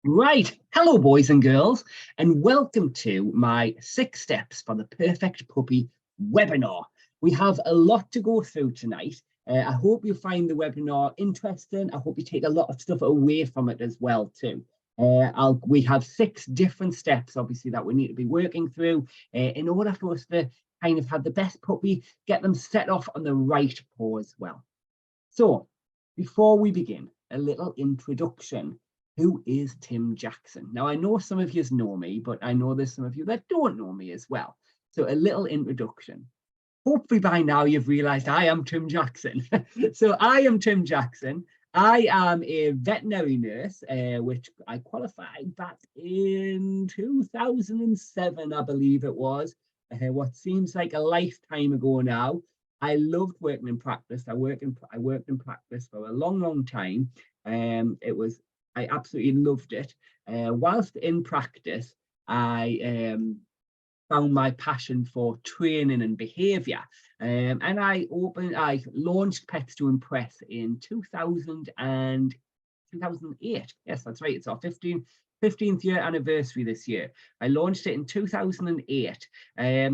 Right, hello boys and girls, and welcome to my 6 steps for the perfect puppy webinar. We have a lot to go through tonight. I hope you find the webinar interesting. I hope you take a lot of stuff away from it as well too. We have 6 different steps, obviously, that we need to be working through in order for us to kind of have the best puppy, get them set off on the right paw as well. So, before we begin, a little introduction. Who is Tim Jackson? Now, I know some of you know me, but I know there's some of you that don't know me as well. So a little introduction. Hopefully by now you've realized I am Tim Jackson. So I am Tim Jackson. I am a veterinary nurse, which I qualified back in 2007, I believe it was. What seems like a lifetime ago now. I loved working in practice. I worked in practice for a long time. I absolutely loved it. Whilst in practice, I found my passion for training and behavior. And I launched Pets to Impress in 2008. Yes, that's right. It's our 15th year anniversary this year. I launched it in 2008.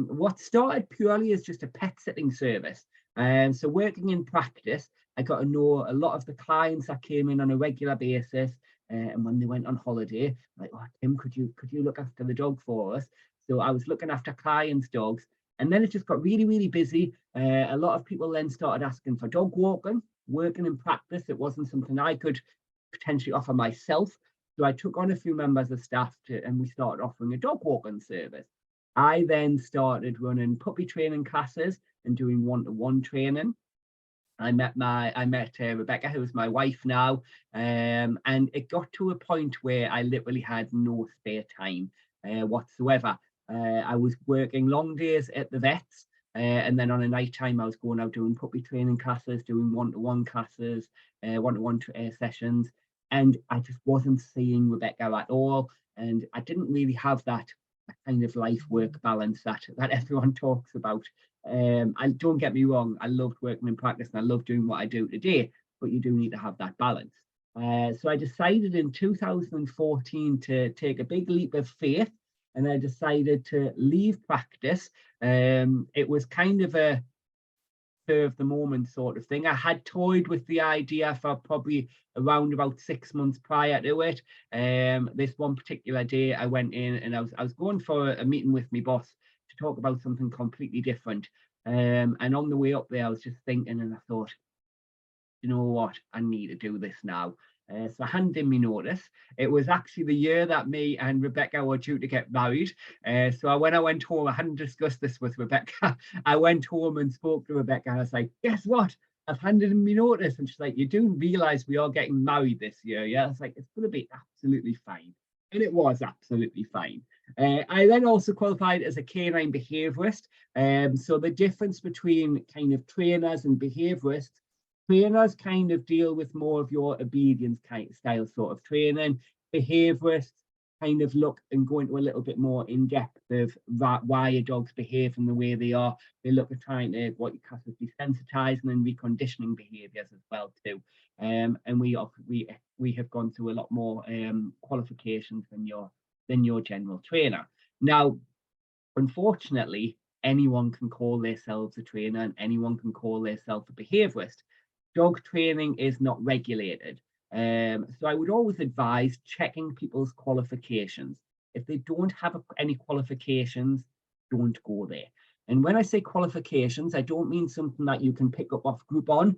What started purely as just a pet sitting service. So working in practice, I got to know a lot of the clients that came in on a regular basis. And when they went on holiday, like, oh, Tim, could you look after the dog for us? So I was looking after clients' dogs. And then it just got really busy. A lot of people then started asking for dog walking. Working in practice, it wasn't something I could potentially offer myself. So I took on a few members of staff and we started offering a dog walking service. I then started running puppy training classes and doing one-to-one training. I met Rebecca, who is my wife now, and it got to a point where I literally had no spare time whatsoever. I was working long days at the vets, and then on a night time I was going out doing puppy training classes, doing one-to-one classes, one-to-one sessions, and I just wasn't seeing Rebecca at all, and I didn't really have that kind of life-work balance that everyone talks about. I don't get me wrong, I loved working in practice and I love doing what I do today, but you do need to have that balance. So I decided in 2014 to take a big leap of faith, and I decided to leave practice. It was kind of a of the moment sort of thing. I had toyed with the idea for probably around about 6 months prior to it. This one particular day I went in and I was going for a meeting with my boss to talk about something completely different. And on the way up there, I was just thinking, and I thought, you know what, I need to do this now. So I handed in my notice. It was actually the year that me and Rebecca were due to get married. So when I went home, I hadn't discussed this with Rebecca. I went home and spoke to Rebecca. I was like, guess what? I've handed in my notice. And she's like, you do realize we are getting married this year, yeah? I was like, it's going to be absolutely fine. And it was absolutely fine. I then also qualified as a canine behaviorist. So the difference between kind of trainers and behaviorists, trainers kind of deal with more of your obedience kind of style sort of training. Behaviorists kind of look and go into a little bit more in depth of why your dogs behave in the way they are. They look at trying to what you class as desensitizing and reconditioning behaviors as well too. And we have gone through a lot more qualifications than your general trainer. Now, unfortunately, anyone can call themselves a trainer and anyone can call themselves a behaviorist. Dog training is not regulated. So I would always advise checking people's qualifications. If they don't have any qualifications, don't go there. And when I say qualifications, I don't mean something that you can pick up off Groupon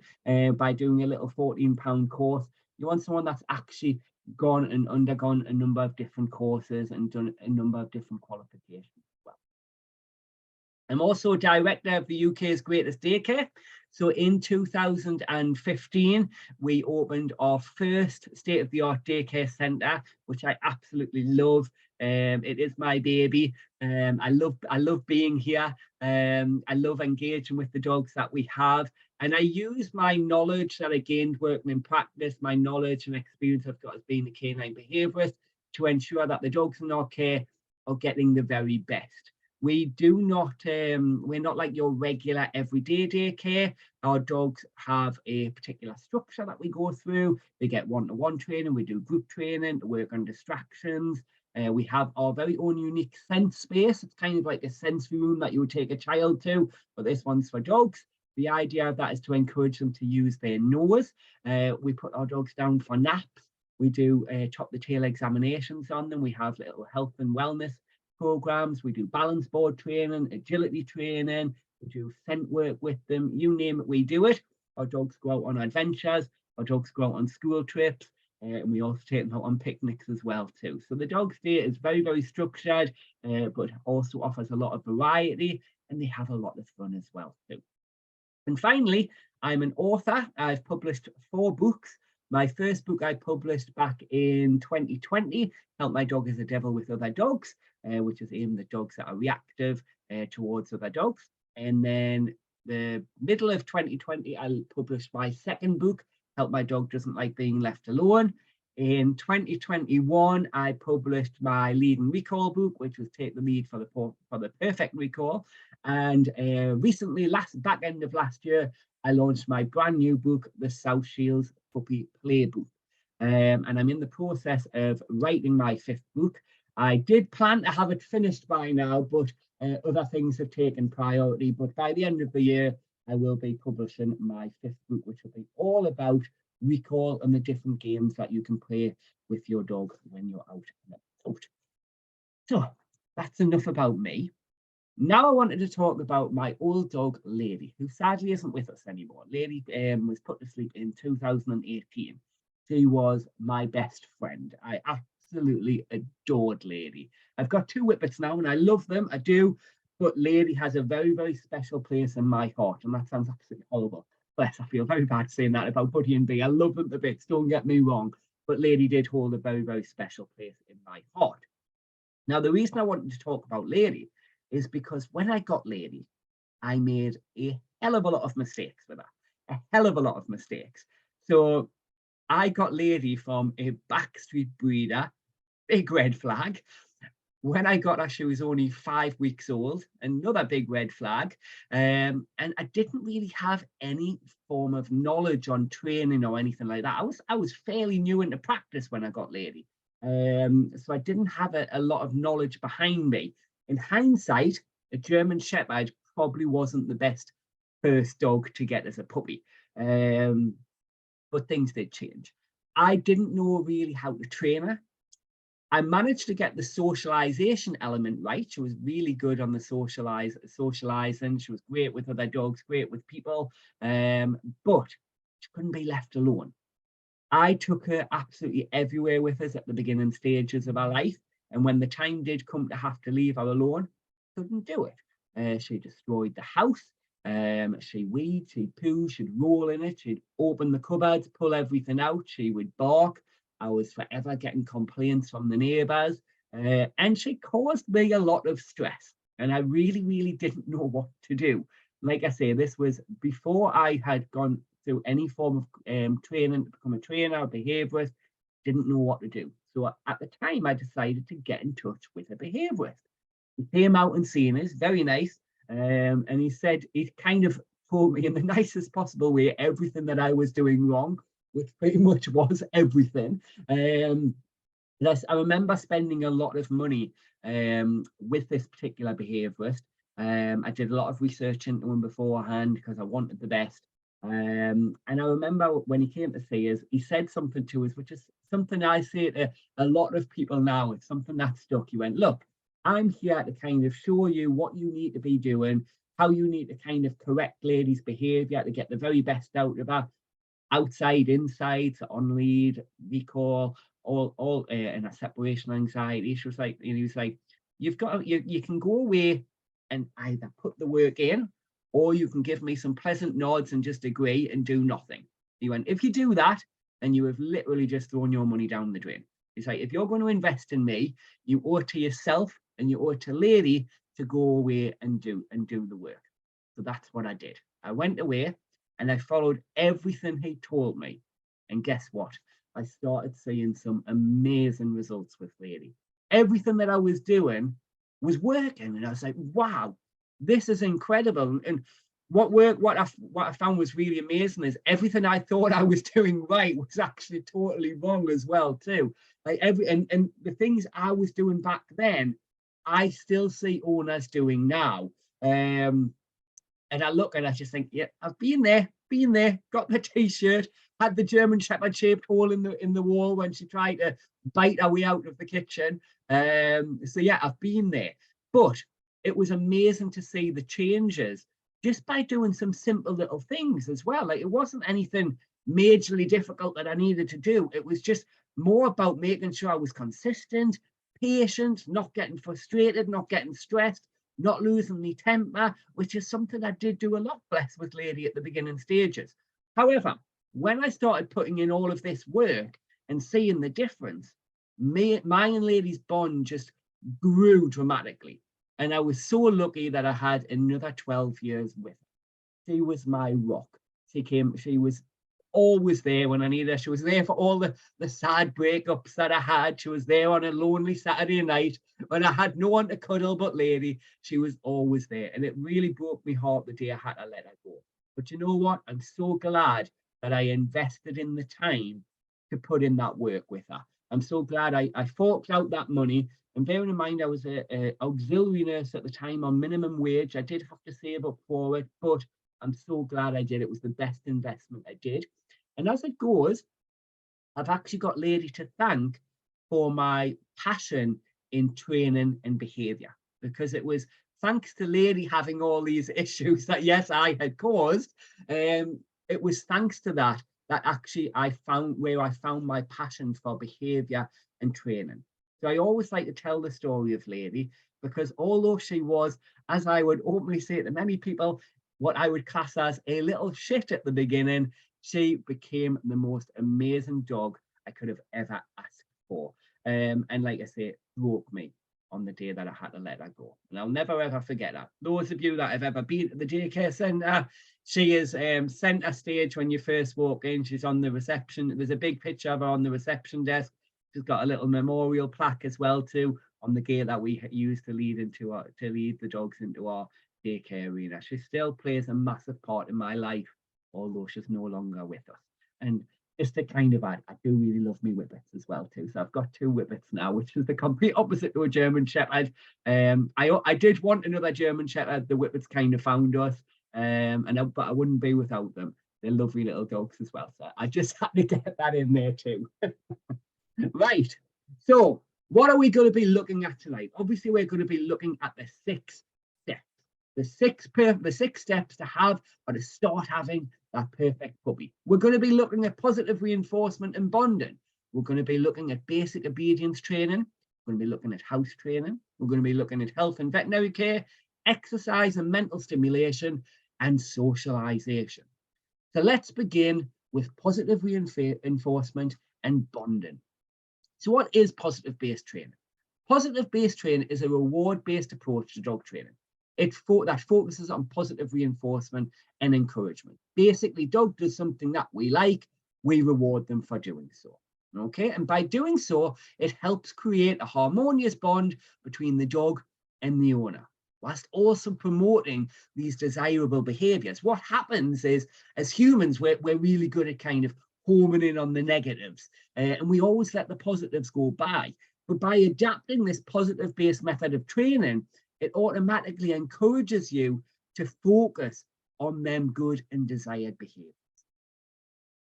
by doing a little £14 course. You want someone that's actually gone and undergone a number of different courses and done a number of different qualifications as well. I'm also director of the UK's greatest daycare. So in 2015, we opened our first state-of-the-art daycare centre, which I absolutely love. It is my baby. I love being here. I love engaging with the dogs that we have. And I use my knowledge that I gained working in practice, my knowledge and experience I've got as being a canine behaviourist, to ensure that the dogs in our care are getting the very best. We do not, we're not like your regular everyday daycare. Our dogs have a particular structure that we go through. They get one-to-one training, we do group training to work on distractions. We have our very own unique sense space. It's kind of like a sensory room that you would take a child to, but this one's for dogs. The idea of that is to encourage them to use their nose. We put our dogs down for naps. We do top the tail examinations on them. We have little health and wellness programs. We do balance board training, agility training. We do scent work with them. You name it, we do it. Our dogs go out on adventures. Our dogs go out on school trips. And we also take them out on picnics as well too. So the dog's day is very, very structured, but also offers a lot of variety, and they have a lot of fun as well too. And finally, I'm an author. I've published 4 books. My first book I published back in 2020, Help My Dog Is a Devil with Other Dogs, which is aimed at dogs that are reactive towards other dogs. And then the middle of 2020, I published my second book, Help My Dog Doesn't Like Being Left Alone. In 2021, I published my lead and recall book, which was Take the Lead for the Perfect Recall. And recently, back end of last year, I launched my brand new book, The South Shields Puppy Playbook. And I'm in the process of writing my 5th book. I did plan to have it finished by now, but other things have taken priority. But by the end of the year, I will be publishing my 5th book, which will be all about recall and the different games that you can play with your dog when you're out and about. So that's enough about me. Now I wanted to talk about my old dog, Lady, who sadly isn't with us anymore. Lady was put to sleep in 2018. She was my best friend. I absolutely adored Lady. I've got 2 whippets now and I love them, I do, but Lady has a very, very special place in my heart, and that sounds absolutely horrible. Bless, I feel very bad saying that about Buddy and Bee. I love them to bits, don't get me wrong, but Lady did hold a very, very special place in my heart. Now, the reason I wanted to talk about Lady is because when I got Lady, I made a hell of a lot of mistakes with her, a hell of a lot of mistakes. So I got Lady from a backstreet breeder, big red flag. When I got her, she was only 5 weeks old, another big red flag. And I didn't really have any form of knowledge on training or anything like that. I was fairly new into practice when I got Lady. So I didn't have a lot of knowledge behind me. In hindsight, a German Shepherd probably wasn't the best first dog to get as a puppy. But things did change. I didn't know really how to train her. I managed to get the socialization element right. She was really good on the socializing. She was great with other dogs, great with people, but she couldn't be left alone. I took her absolutely everywhere with us at the beginning stages of her life. And when the time did come to have to leave her alone, couldn't do it. She destroyed the house. She'd weed, she'd poo, she'd roll in it, she'd open the cupboards, pull everything out, she would bark. I was forever getting complaints from the neighbours, and she caused me a lot of stress, and I really, really didn't know what to do. Like I say, this was before I had gone through any form of training to become a trainer, behaviourist, didn't know what to do. So at the time, I decided to get in touch with a behaviourist. He came out and seen us, very nice, and he said he kind of told me in the nicest possible way everything that I was doing wrong, which pretty much was everything. I remember spending a lot of money with this particular behaviourist. I did a lot of research into him beforehand because I wanted the best. And I remember when he came to see us, he said something to us, which is something I say to a lot of people now. It's something that stuck. He went, look, I'm here to kind of show you what you need to be doing, how you need to kind of correct Lady's behaviour to get the very best out of her. Outside, inside, on lead, recall, all and a separation anxiety. She was like, he was like, you've got you can go away and either put the work in, or you can give me some pleasant nods and just agree and do nothing. He went, if you do that, then you have literally just thrown your money down the drain. He's like, if you're going to invest in me, you owe it to yourself and you owe it to Lady to go away and do the work. So that's what I did. I went away and I followed everything he told me. And guess what? I started seeing some amazing results with Lady. Everything that I was doing was working. And I was like, wow, this is incredible. And what I found was really amazing is everything I thought I was doing right was actually totally wrong as well too. Like and the things I was doing back then, I still see owners doing now. And I look and I just think, yeah, I've been there, got the t-shirt, had the German Shepherd shaped hole in the wall when she tried to bite her way out of the kitchen. So yeah, I've been there. But it was amazing to see the changes just by doing some simple little things as well. Like, it wasn't anything majorly difficult that I needed to do. It was just more about making sure I was consistent, patient, not getting frustrated, not getting stressed, not losing my temper, which is something I did do a lot less with Lady at the beginning stages. However, when I started putting in all of this work and seeing the difference, mine and Lady's bond just grew dramatically. And I was so lucky that I had another 12 years with her. She was my rock. She was always there when I needed her. She was there for all the sad breakups that I had. She was there on a lonely Saturday night when I had no one to cuddle but Lady. She was always there. And it really broke my heart the day I had to let her go. But you know what? I'm so glad that I invested in the time to put in that work with her. I'm so glad I forked out that money. And bearing in mind, I was an auxiliary nurse at the time on minimum wage. I did have to save up for it, but I'm so glad I did. It was the best investment I did. And as it goes, I've actually got Lady to thank for my passion in training and behaviour, because it was thanks to Lady having all these issues that, yes, I had caused. It was thanks to that actually I found my passion for behaviour and training. So I always like to tell the story of Lady, because although she was, as I would openly say to many people, what I would class as a little shit at the beginning, she became the most amazing dog I could have ever asked for. And like I say, it broke me on the day that I had to let her go. And I'll never ever forget her. Those of you that have ever been at the daycare centre, she is centre stage when you first walk in. She's on the reception. There's a big picture of her on the reception desk. She's got a little memorial plaque as well too on the gate that we use to lead the dogs into our daycare arena. She still plays a massive part in my life, although she's no longer with us. And just to kind of add, I do really love me whippets as well too. So I've got 2 whippets now, which is the complete opposite to a German Shepherd. I did want another German Shepherd. The whippets kind of found us, but I wouldn't be without them. They're lovely little dogs as well. So I just had to get that in there too. Right. So what are we going to be looking at tonight? Obviously, we're going to be looking at the 6 steps. The 6 steps to have or to start having that perfect puppy. We're going to be looking at positive reinforcement and bonding. We're going to be looking at basic obedience training. We're going to be looking at house training. We're going to be looking at health and veterinary care, exercise and mental stimulation, and socialization. So let's begin with positive reinforcement and bonding. So what is positive-based training? Positive-based training is a reward-based approach to dog training. That focuses on positive reinforcement and encouragement. Basically, dog does something that we like, we reward them for doing so. Okay, and by doing so, it helps create a harmonious bond between the dog and the owner, whilst also promoting these desirable behaviors. What happens is, as humans, we're really good at kind of homing in on the negatives, and we always let the positives go by. But by adapting this positive-based method of training, it automatically encourages you to focus on them good and desired behaviors.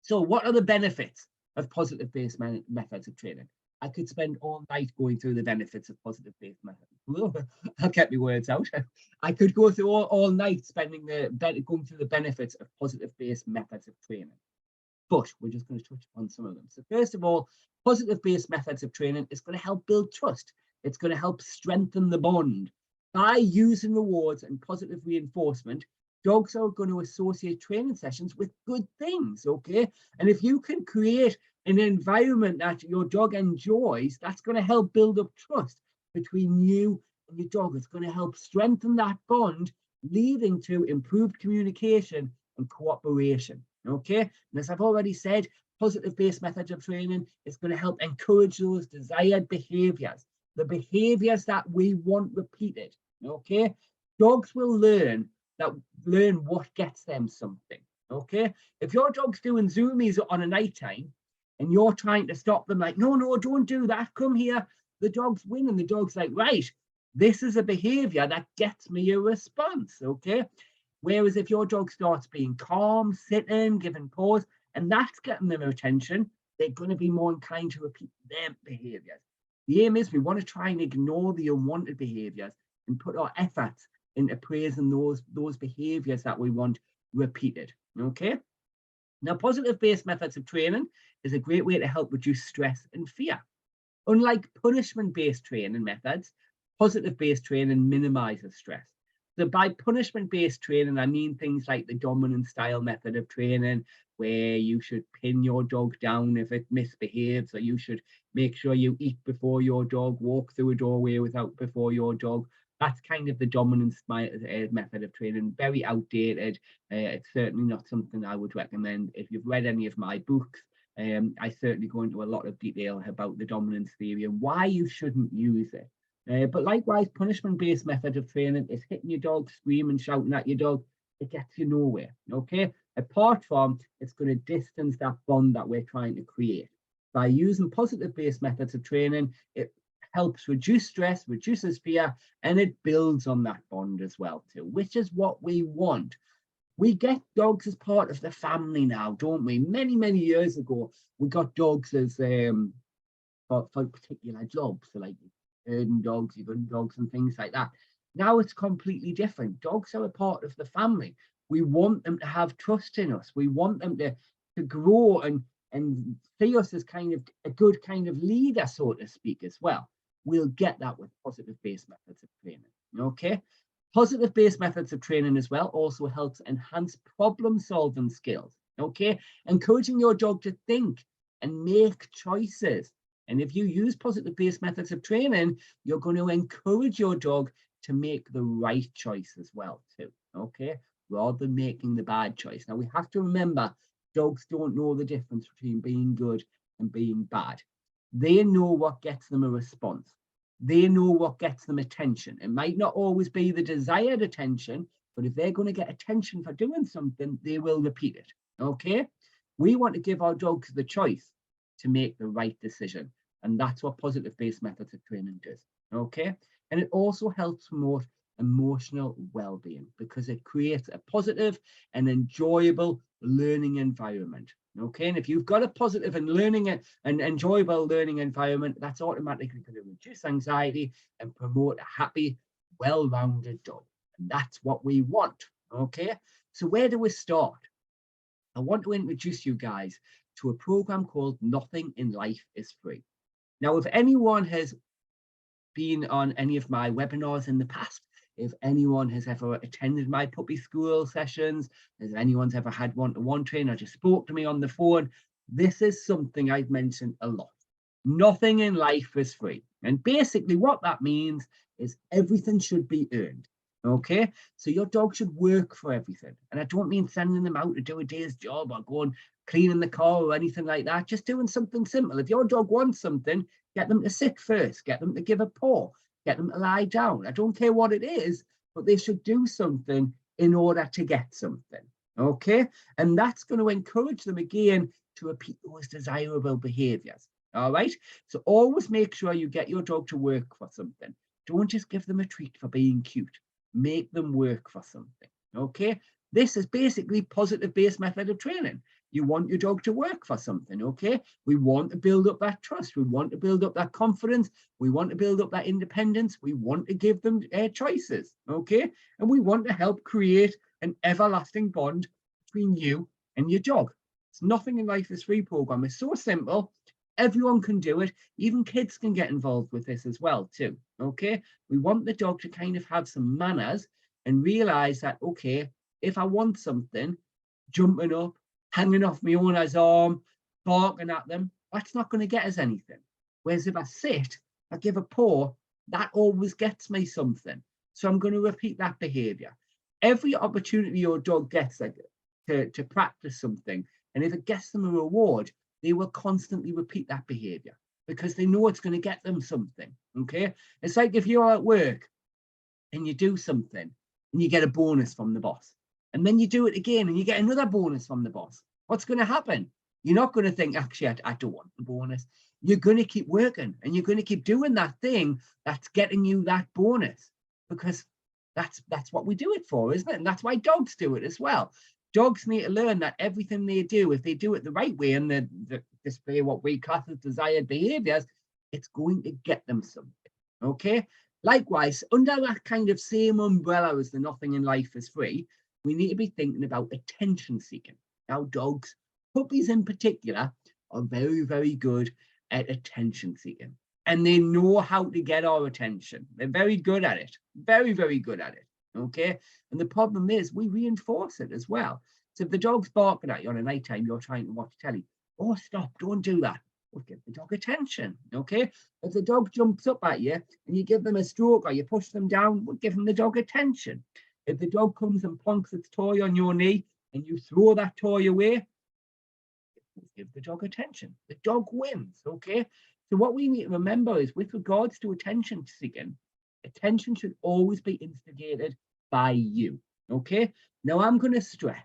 So what are the benefits of positive-based methods of training? I could spend all night going through the benefits of positive-based methods. I'll get my words out. I could go through all night going through the benefits of positive-based methods of training. But we're just going to touch upon some of them. So first of all, positive-based methods of training is going to help build trust. It's going to help strengthen the bond. By using rewards and positive reinforcement, dogs are going to associate training sessions with good things, okay? And if you can create an environment that your dog enjoys, that's going to help build up trust between you and your dog. It's going to help strengthen that bond, leading to improved communication and cooperation, okay? And as I've already said, positive-based methods of training is going to help encourage those desired behaviors. the behaviors that we want repeated. Okay, dogs will learn what gets them something. Okay, if your dog's doing zoomies on a night time and you're trying to stop them, like, no, no, don't do that, come here, the dog's winning. The dog's like, right, this is a behavior that gets me a response. Okay, whereas if your dog starts being calm, sitting, giving paws, and that's getting them attention, they're going to be more inclined to repeat their behaviors. The aim is we want to try and ignore the unwanted behaviors and put our efforts into praising those behaviors that we want repeated. Okay. Now, positive-based methods of training is a great way to help reduce stress and fear. Unlike punishment-based training methods, positive-based training minimizes stress. So by punishment-based training, I mean things like the dominant style method of training, where you should pin your dog down if it misbehaves, or you should make sure you eat before your dog, walk through a doorway before your dog. That's kind of the dominant method of training, very outdated. It's certainly not something I would recommend. If you've read any of my books, I certainly go into a lot of detail about the dominance theory and why you shouldn't use it. But likewise, punishment-based method of training is hitting your dog, screaming, shouting at your dog. It gets you nowhere, okay? Apart from, it's going to distance that bond that we're trying to create. By using positive-based methods of training, it helps reduce stress, reduces fear, and it builds on that bond as well too, which is what we want. We get dogs as part of the family now, don't we? Many, many years ago, we got dogs as for particular jobs, so like herding dogs, gun dogs, and things like that. Now it's completely different. Dogs are a part of the family. We want them to have trust in us. We want them to grow and see us as kind of a good kind of leader, so to speak, as well. We'll get that with positive-based methods of training. Okay. Positive-based methods of training as well also helps enhance problem-solving skills. Okay. Encouraging your dog to think and make choices. And if you use positive-based methods of training, you're going to encourage your dog to make the right choice as well too. Okay. Rather than making the bad choice. Now, we have to remember, dogs don't know the difference between being good and being bad. They know what gets them a response. They know what gets them attention. It might not always be the desired attention, but if they're going to get attention for doing something, they will repeat it. Okay? We want to give our dogs the choice to make the right decision. And that's what positive-based methods of training does. Okay? And it also helps promote emotional well-being because it creates a positive and enjoyable learning environment. Okay, and if you've got a positive and enjoyable learning environment, that's automatically going to reduce anxiety and promote a happy, well-rounded dog. And that's what we want. Okay, so where do we start? I want to introduce you guys to a program called Nothing in Life is Free. Now, if anyone has been on any of my webinars in the past, if anyone has ever attended my puppy school sessions, if anyone's ever had one-to-one training or just spoke to me on the phone, this is something I've mentioned a lot. Nothing in life is free. And basically what that means is everything should be earned. Okay, so your dog should work for everything. And I don't mean sending them out to do a day's job or going cleaning the car or anything like that. Just doing something simple. If your dog wants something, get them to sit first, get them to give a paw, get them to lie down. I don't care what it is, but they should do something in order to get something. Okay, and that's going to encourage them again to repeat those desirable behaviors. All right, so always make sure you get your dog to work for something. Don't just give them a treat for being cute. Make them work for something. Okay, this is basically positive-based method of training. You want your dog to work for something. Okay, we want to build up that trust. We want to build up that confidence. We want to build up that independence. We want to give them choices. Okay, and we want to help create an everlasting bond between you and your dog. It's Nothing in Life is Free program. It's so simple. Everyone can do it. Even kids can get involved with this as well too. Okay, we want the dog to kind of have some manners and realize that, okay, if I want something, jumping up, hanging off my owner's arm, barking at them, that's not going to get us anything. Whereas if I sit, I give a paw, that always gets me something. So I'm going to repeat that behavior. Every opportunity your dog gets to practice something, and if it gets them a reward, they will constantly repeat that behavior because they know it's going to get them something. Okay, it's like if you're at work and you do something and you get a bonus from the boss, and then you do it again and you get another bonus from the boss. What's going to happen? You're not going to think, actually, I don't want the bonus. You're going to keep working and you're going to keep doing that thing that's getting you that bonus, because that's what we do it for, isn't it? And that's why dogs do it as well. Dogs need to learn that everything they do, if they do it the right way and they display what we class as desired behaviors, it's going to get them something. Okay. Likewise, under that kind of same umbrella as the nothing in life is free, we need to be thinking about attention seeking. Now, dogs, puppies in particular, are very, very good at attention seeking. And they know how to get our attention. They're very good at it. Very, very good at it. Okay. And the problem is we reinforce it as well. So if the dog's barking at you on a night time, you're trying to watch telly. Oh, stop, don't do that. We'll give the dog attention. Okay. If the dog jumps up at you and you give them a stroke or you push them down, we'll give them the dog attention. If the dog comes and plonks its toy on your knee and you throw that toy away, give the dog attention. The dog wins. Okay. So what we need to remember is, with regards to attention seeking, attention should always be instigated by you. Okay. Now I'm going to stress,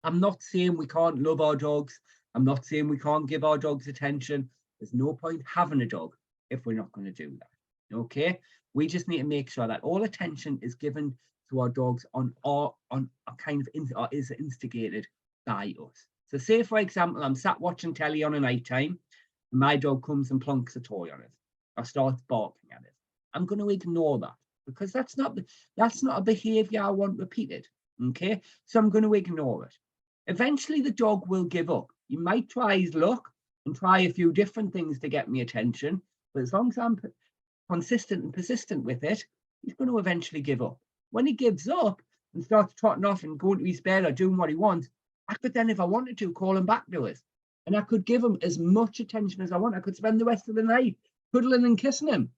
I'm not saying we can't love our dogs. I'm not saying we can't give our dogs attention. There's no point having a dog if we're not going to do that. Okay. We just need to make sure that all attention is given to our dogs on a kind of is instigated by us. So say, for example, I'm sat watching telly on a night time, and my dog comes and plonks a toy on it or starts barking at it. I'm going to ignore that, because that's not a behavior I want repeated. Okay, so I'm going to ignore it. Eventually the dog will give up. You might try his luck and try a few different things to get me attention, but as long as I'm consistent and persistent with it, he's going to eventually give up. When he gives up and starts trotting off and going to his bed or doing what he wants, I could then, if I wanted to, call him back to it. And I could give him as much attention as I want. I could spend the rest of the night cuddling and kissing him,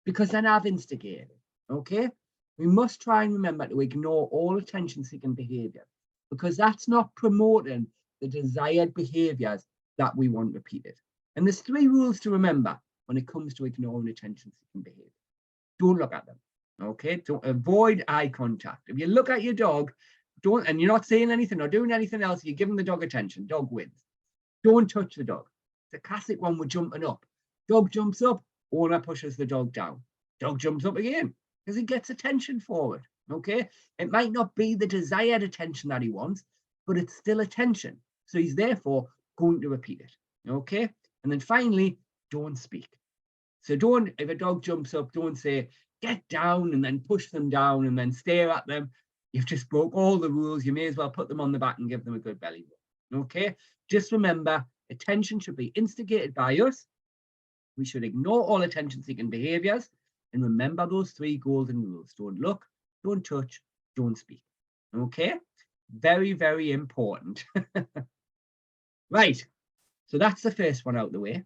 because then I've instigated. Okay? We must try and remember to ignore all attention-seeking behavior, because that's not promoting the desired behaviors that we want repeated. And there's 3 rules to remember when it comes to ignoring attention-seeking behavior. Don't look at them. Okay? Don't avoid eye contact. If you look at your dog, and you're not saying anything or doing anything else, you're giving the dog attention, dog wins. Don't touch the dog. The classic one with jumping up. Dog jumps up, owner pushes the dog down. Dog jumps up again because he gets attention for it. Okay, it might not be the desired attention that he wants, but it's still attention. So he's therefore going to repeat it. Okay, and then finally, don't speak. So don't, if a dog jumps up, don't say, get down, and then push them down and then stare at them. You've just broke all the rules. You may as well put them on the back and give them a good belly rub. Okay, just remember, attention should be instigated by us. We should ignore all attention-seeking behaviors, and remember those 3 golden rules. Don't look, don't touch, don't speak. Okay, very, very important. Right, so that's the first one out of the way.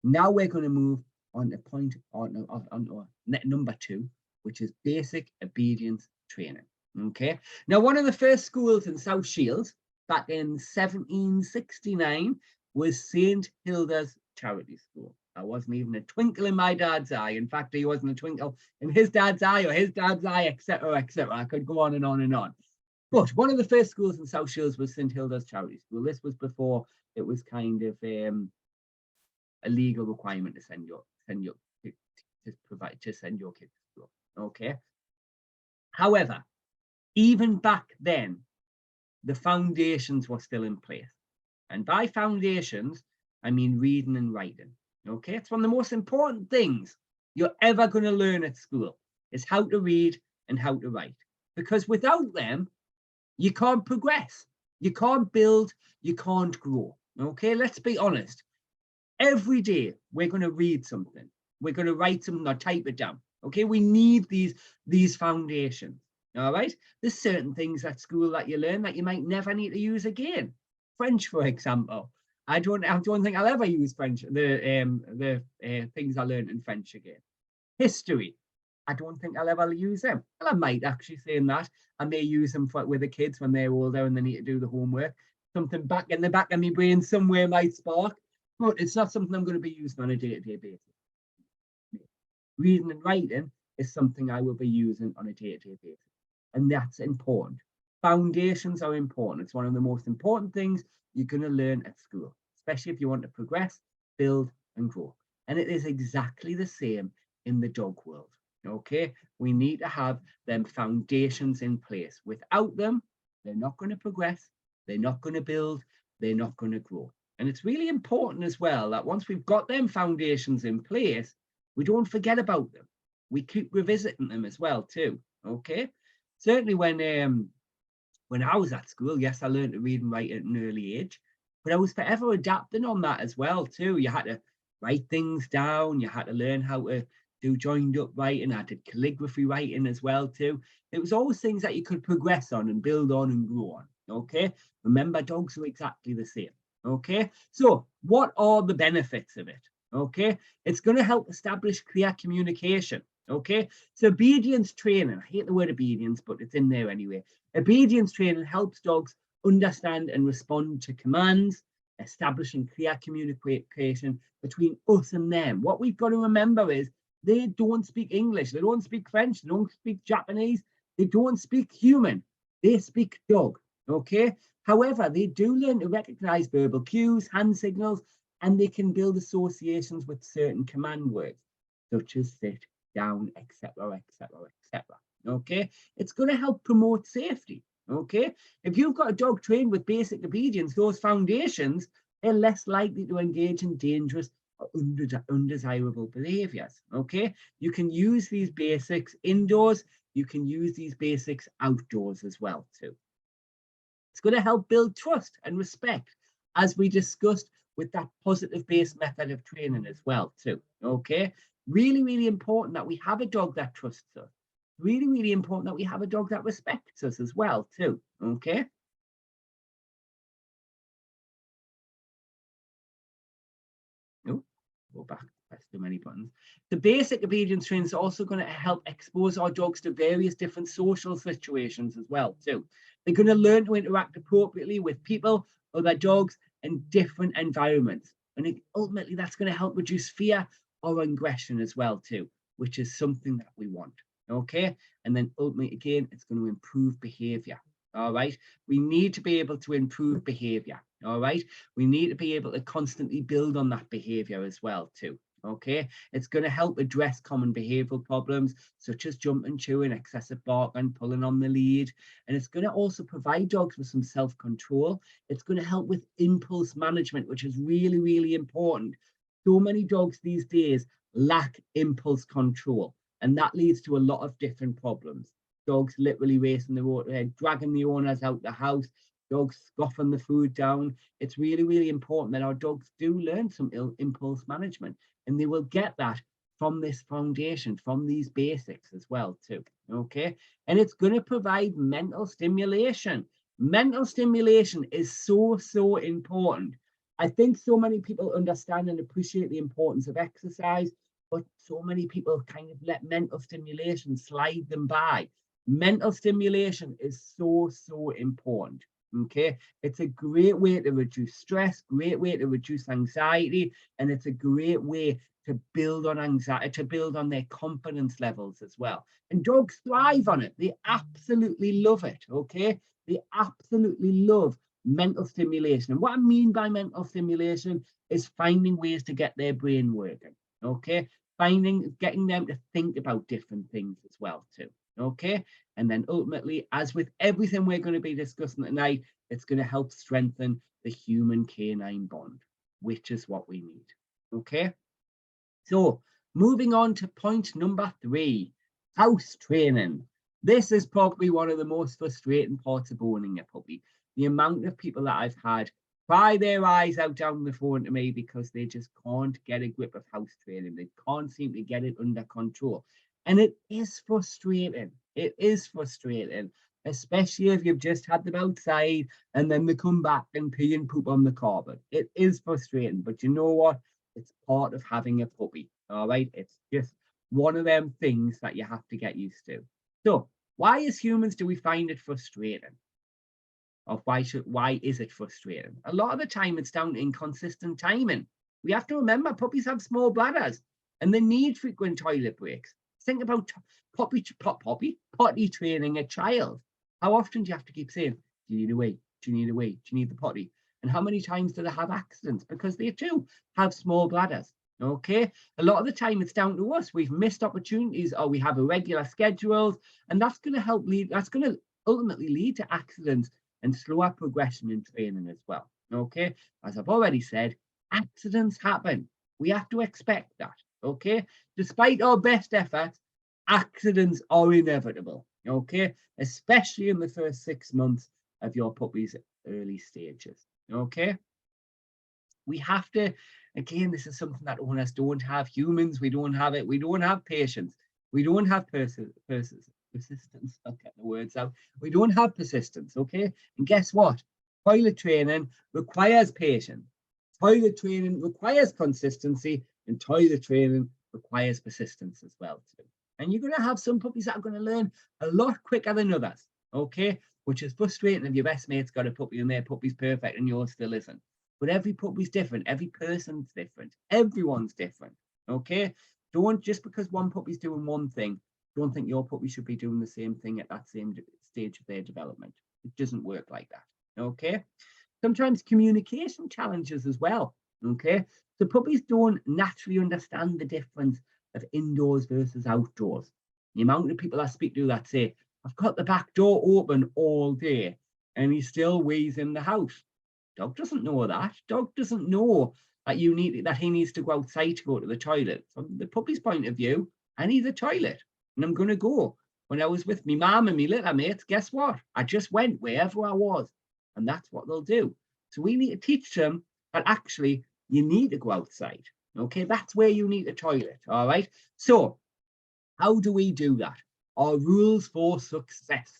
Now we're going to move on to point on number 2, which is basic obedience training. Okay, now one of the first schools in South Shields back in 1769 was St. Hilda's Charity School. There wasn't even a twinkle in my dad's eye. In fact, there wasn't a twinkle in his dad's eye or his dad's eye, etc., etc. I could go on and on and on. But one of the first schools in South Shields was St. Hilda's Charity School. This was before it was kind of a legal requirement to send your kids to school. Okay. However, even back then, the foundations were still in place. And by foundations, I mean reading and writing. Okay, it's one of the most important things you're ever going to learn at school, is how to read and how to write. Because without them, you can't progress, you can't build, you can't grow. Okay, let's be honest. Every day we're going to read something, we're going to write something or type it down. Okay, we need these foundations. All right, there's certain things at school that you learn that you might never need to use again. French, for example. I don't think I'll ever use French, the things I learned in French again. History, I don't think I'll ever use them. Well, I might actually, saying that, I may use them with the kids when they're older and they need to do the homework. Something back in the back of my brain somewhere might spark, but it's not something I'm going to be using on a day-to-day basis. Reading and writing is something I will be using on a day-to-day basis. And that's important. Foundations are important. It's one of the most important things you're going to learn at school, especially if you want to progress, build, and grow. And it is exactly the same in the dog world. Okay, we need to have them foundations in place. Without them, they're not going to progress, they're not going to build, they're not going to grow. And it's really important as well that once we've got them foundations in place, we don't forget about them. We keep revisiting them as well too. Okay, certainly when I was at school, yes, I learned to read and write at an early age, but I was forever adapting on that as well too. You had to write things down, you had to learn how to do joined up writing. I did calligraphy writing as well too. It was always things that you could progress on and build on and grow on. Okay, remember, dogs are exactly the same. Okay, so what are the benefits of it? Okay, it's going to help establish clear communication. Okay, so obedience training, I hate the word obedience, but it's in there anyway. Obedience training helps dogs understand and respond to commands, establishing clear communication between us and them. What we've got to remember is they don't speak English, they don't speak French, they don't speak Japanese, they don't speak human, they speak dog. Okay, however, they do learn to recognize verbal cues, hand signals, and they can build associations with certain command words such as sit, down, etc., etc., etc. Okay, it's going to help promote safety. Okay, if you've got a dog trained with basic obedience, those foundations are less likely to engage in dangerous or undesirable behaviors. Okay, you can use these basics indoors, you can use these basics outdoors as well too. It's going to help build trust and respect, as we discussed with that positive based method of training as well too. Okay, really, really important that we have a dog that trusts us. Really, really important that we have a dog that respects us as well too. Okay. Oh, go back. Press too many buttons. The basic obedience training is also going to help expose our dogs to various different social situations as well too. They're going to learn to interact appropriately with people, other dogs, and different environments. And ultimately, that's going to help reduce fear or aggression as well too, which is something that we want. Okay, and then ultimately, again, it's going to improve behavior. All right, we need to be able to improve behavior. All right, we need to be able to constantly build on that behavior as well too. Okay, it's going to help address common behavioral problems such as jumping, chewing, excessive barking, pulling on the lead, and it's going to also provide dogs with some self-control. It's going to help with impulse management, which is really, really important. So many dogs these days lack impulse control, and that leads to a lot of different problems. Dogs literally racing dragging the owners out the house, dogs scoffing the food down. It's really, really important that our dogs do learn some impulse management, and they will get that from this foundation, from these basics as well too. Okay, and it's going to provide mental stimulation. Mental stimulation is so important. I think so many people understand and appreciate the importance of exercise, but so many people kind of let mental stimulation slide them by. Mental stimulation is so important. Okay, it's a great way to reduce stress, great way to reduce anxiety, and it's a great way to build on anxiety, to build on their confidence levels as well. And dogs thrive on it. They absolutely love it. Okay, they absolutely love mental stimulation. And what I mean by mental stimulation is finding ways to get their brain working. Okay, getting them to think about different things as well too. Okay, and then ultimately, as with everything we're going to be discussing tonight, it's going to help strengthen the human canine bond, which is what we need. Okay, so moving on to point number 3, house training. This is probably one of the most frustrating parts of owning a puppy. The amount of people that I've had cry their eyes out down the phone to me because they just can't get a grip of house training. They can't seem to get it under control. And it is frustrating. It is frustrating, especially if you've just had them outside and then they come back and pee and poop on the carpet. It is frustrating, but you know what? It's part of having a puppy. All right. It's just one of them things that you have to get used to. So, why as humans do we find it frustrating? Or why is it frustrating? A lot of the time it's down to inconsistent timing. We have to remember puppies have small bladders, and they need frequent toilet breaks. Think about potty training a child. How often do you have to keep saying, do you need a wee? Do you need a wee? Do you need the potty? And how many times do they have accidents? Because they too have small bladders. Okay, a lot of the time it's down to us. We've missed opportunities, or we have irregular schedules, and that's going to ultimately lead to accidents and slower progression in training as well. Okay, as I've already said, accidents happen. We have to expect that. Okay, despite our best efforts, accidents are inevitable. Okay, especially in the first 6 months of your puppy's early stages. Okay, we have to, again, this is something that owners don't have. Humans, we don't have it. We don't have patience. We don't have persistence. I'll get the words out. We don't have persistence. Okay, and guess what? Toilet training requires patience. Toilet training requires consistency, and toilet training requires persistence as well too. And you're going to have some puppies that are going to learn a lot quicker than others. Okay, which is frustrating if your best mate's got a puppy and their puppy's perfect and yours still isn't. But every puppy's different. Every person's different. Everyone's different. Okay, don't, just because one puppy's doing one thing, don't think your puppy should be doing the same thing at that same stage of their development. It doesn't work like that. Okay, sometimes communication challenges as well. Okay, so puppies don't naturally understand the difference of indoors versus outdoors. The amount of people I speak to that say, I've got the back door open all day and he still wheezes in the house. Dog doesn't know that. Dog doesn't know that he needs to go outside to go to the toilet. From the puppy's point of view, I need the toilet and I'm going to go. When I was with me mum and me little mates, guess what? I just went wherever I was, and that's what they'll do. So we need to teach them that actually you need to go outside. Okay, that's where you need a toilet. All right. So how do we do that? Our rules for success.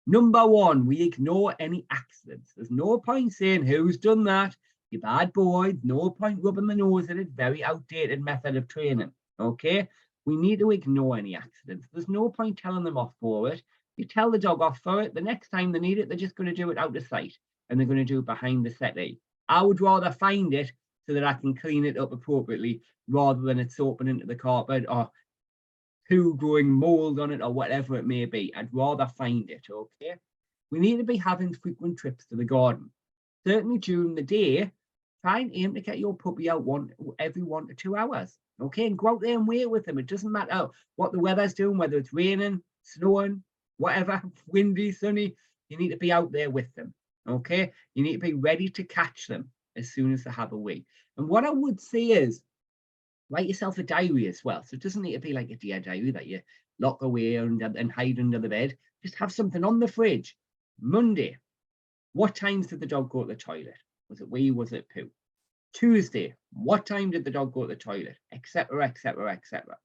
Number one, we ignore any accidents. There's no point saying who's done that, you bad boy. No point rubbing the nose at it. Very outdated method of training. Okay, we need to ignore any accidents. There's no point telling them off for it. You tell the dog off for it, the next time they need it, they're just going to do it out of sight, and they're going to do it behind the settee. I would rather find it so that I can clean it up appropriately, rather than it's open into the carpet or poo growing mold on it or whatever it may be. I'd rather find it. Okay, we need to be having frequent trips to the garden. Certainly during the day, try and aim to get your puppy out every 1 to 2 hours. Okay, and go out there and wait with them. It doesn't matter what the weather's doing, whether it's raining, snowing, whatever, windy, sunny, you need to be out there with them. Okay, you need to be ready to catch them as soon as they have a wee. And what I would say is, write yourself a diary as well. So it doesn't need to be like a dear diary that you lock away and hide under the bed. Just have something on the fridge. Monday, what times did the dog go to the toilet? Was it wee? Was it poo? Tuesday, what time did the dog go to the toilet? Etc., etc., etc.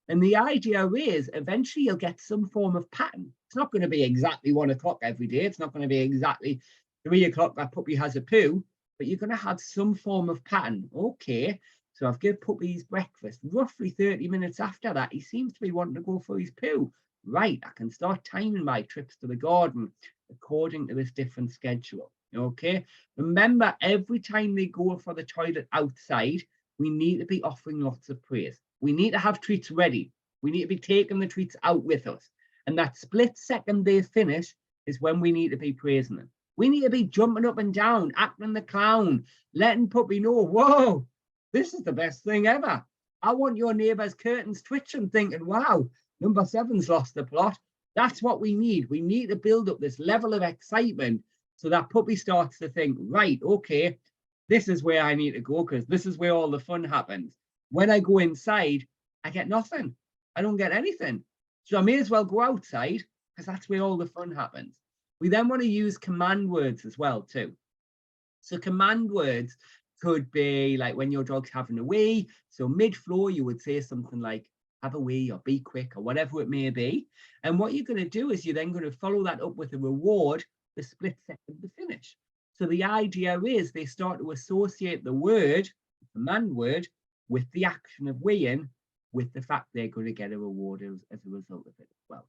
And the idea is eventually you'll get some form of pattern. It's not going to be exactly 1 o'clock every day. It's not going to be exactly 3 o'clock that puppy has a poo, but you're going to have some form of pattern. Okay, so I've given puppies breakfast. Roughly 30 minutes after that, he seems to be wanting to go for his poo. Right, I can start timing my trips to the garden according to this different schedule. Okay, remember, every time they go for the toilet outside, we need to be offering lots of praise. We need to have treats ready. We need to be taking the treats out with us. And that split second they finish is when we need to be praising them. We need to be jumping up and down, acting the clown, letting puppy know, whoa, this is the best thing ever. I want your neighbour's curtains twitching, thinking, wow, number 7's lost the plot. That's what we need. We need to build up this level of excitement so that puppy starts to think, right, okay, this is where I need to go, because this is where all the fun happens. When I go inside, I get nothing. I don't get anything. So I may as well go outside, because that's where all the fun happens. We then want to use command words as well too. So command words could be like when your dog's having a wee. So mid-floor, you would say something like, have a wee, or be quick, or whatever it may be. And what you're going to do is you're then going to follow that up with a reward the split second to finish. So the idea is they start to associate the word, the command word, with the action of weeing, with the fact they're going to get a reward as a result of it as well.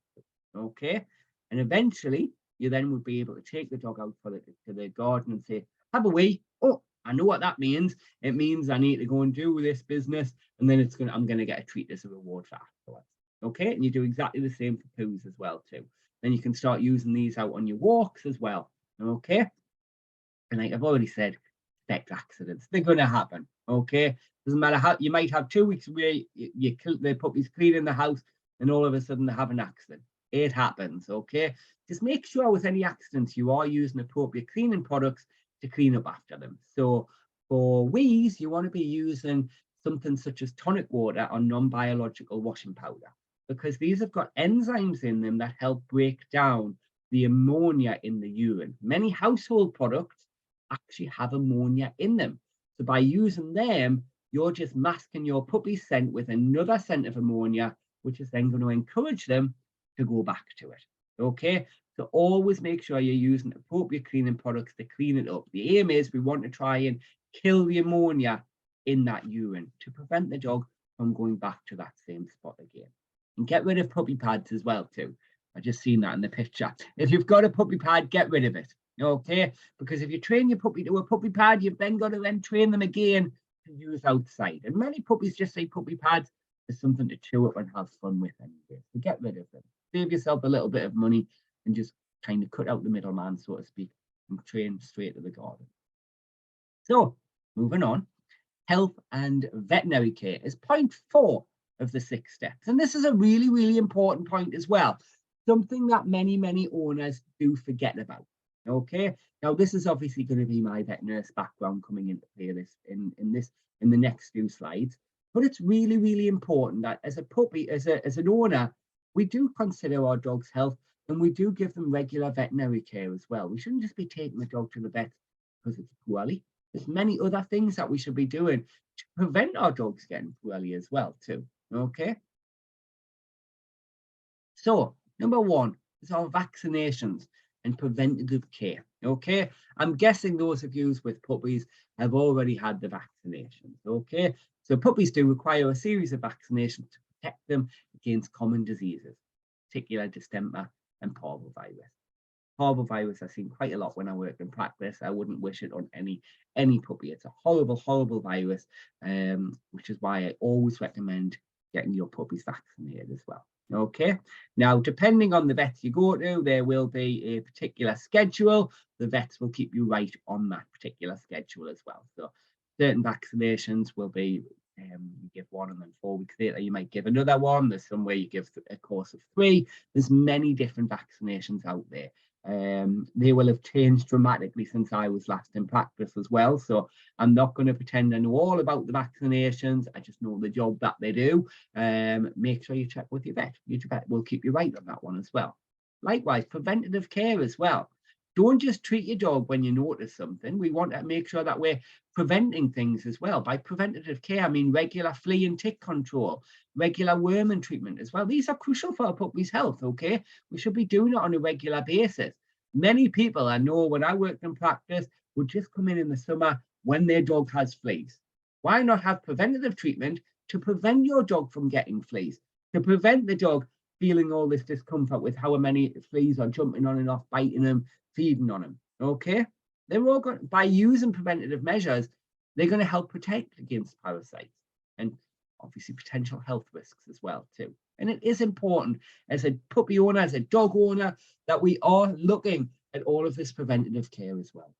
Okay, and eventually you then would be able to take the dog out to the garden and say, have a wee. Oh, I know what that means. It means I need to go and do this business, and then I'm going to get a treat as a reward for afterwards. Okay, and you do exactly the same for poos as well too. Then you can start using these out on your walks as well. Okay, and like I've already said, expect accidents. They're going to happen. Okay, doesn't matter how you might have 2 weeks where the puppies cleaning the house, and all of a sudden they have an accident. It happens. Okay, just make sure with any accidents you are using appropriate cleaning products to clean up after them. So for wees, you want to be using something such as tonic water or non-biological washing powder, because these have got enzymes in them that help break down the ammonia in the urine. Many household products actually have ammonia in them. So by using them, you're just masking your puppy's scent with another scent of ammonia, which is then going to encourage them to go back to it. Okay, so always make sure you're using appropriate cleaning products to clean it up. The aim is we want to try and kill the ammonia in that urine to prevent the dog from going back to that same spot again. And get rid of puppy pads as well too. I just seen that in the picture. If you've got a puppy pad, get rid of it. Okay, because if you train your puppy to a puppy pad, you've then got to then train them again to use outside. And many puppies just say puppy pads is something to chew up and have fun with anyway. So get rid of them. Save yourself a little bit of money and just kind of cut out the middleman, so to speak, and train straight to the garden. So moving on, health and veterinary care is point 4 of the 6 steps. And this is a really, really important point as well. Something that many owners do forget about. Okay, now this is obviously going to be my vet nurse background coming into play in the next few slides. But it's really, really important that as a puppy, as an owner, we do consider our dog's health, and we do give them regular veterinary care as well. We shouldn't just be taking the dog to the vet because it's poorly. There's many other things that we should be doing to prevent our dogs getting poorly as well too. Okay. So number 1 is our vaccinations and preventative care. Okay, I'm guessing those of you with puppies have already had the vaccinations. Okay, so puppies do require a series of vaccinations to protect them against common diseases, particularly distemper and parvovirus. Parvovirus I've seen quite a lot when I work in practice. I wouldn't wish it on any puppy. It's a horrible virus, which is why I always recommend getting your puppies vaccinated as well. Okay, now depending on the vet you go to, there will be a particular schedule. The vets will keep you right on that particular schedule as well. So certain vaccinations will be you give one, and then 4 weeks later you might give another one. There's some way you give a course of 3. There's many different vaccinations out there. They will have changed dramatically since I was last in practice as well. So I'm not going to pretend I know all about the vaccinations. I just know the job that they do. Make sure you check with your vet. Your vet will keep you right on that one as well. Likewise, preventative care as well. Don't just treat your dog when you notice something. We want to make sure that we're preventing things as well. By preventative care, I mean regular flea and tick control, regular worming treatment as well. These are crucial for a puppy's health, okay? We should be doing it on a regular basis. Many people I know when I worked in practice would just come in the summer when their dog has fleas. Why not have preventative treatment to prevent your dog from getting fleas, to prevent the dog feeling all this discomfort with how many fleas are jumping on and off, biting them, feeding on them. Okay, they're all going, by using preventative measures, they're going to help protect against parasites and obviously potential health risks as well too. And it is important as a puppy owner, as a dog owner, that we are looking at all of this preventative care as well.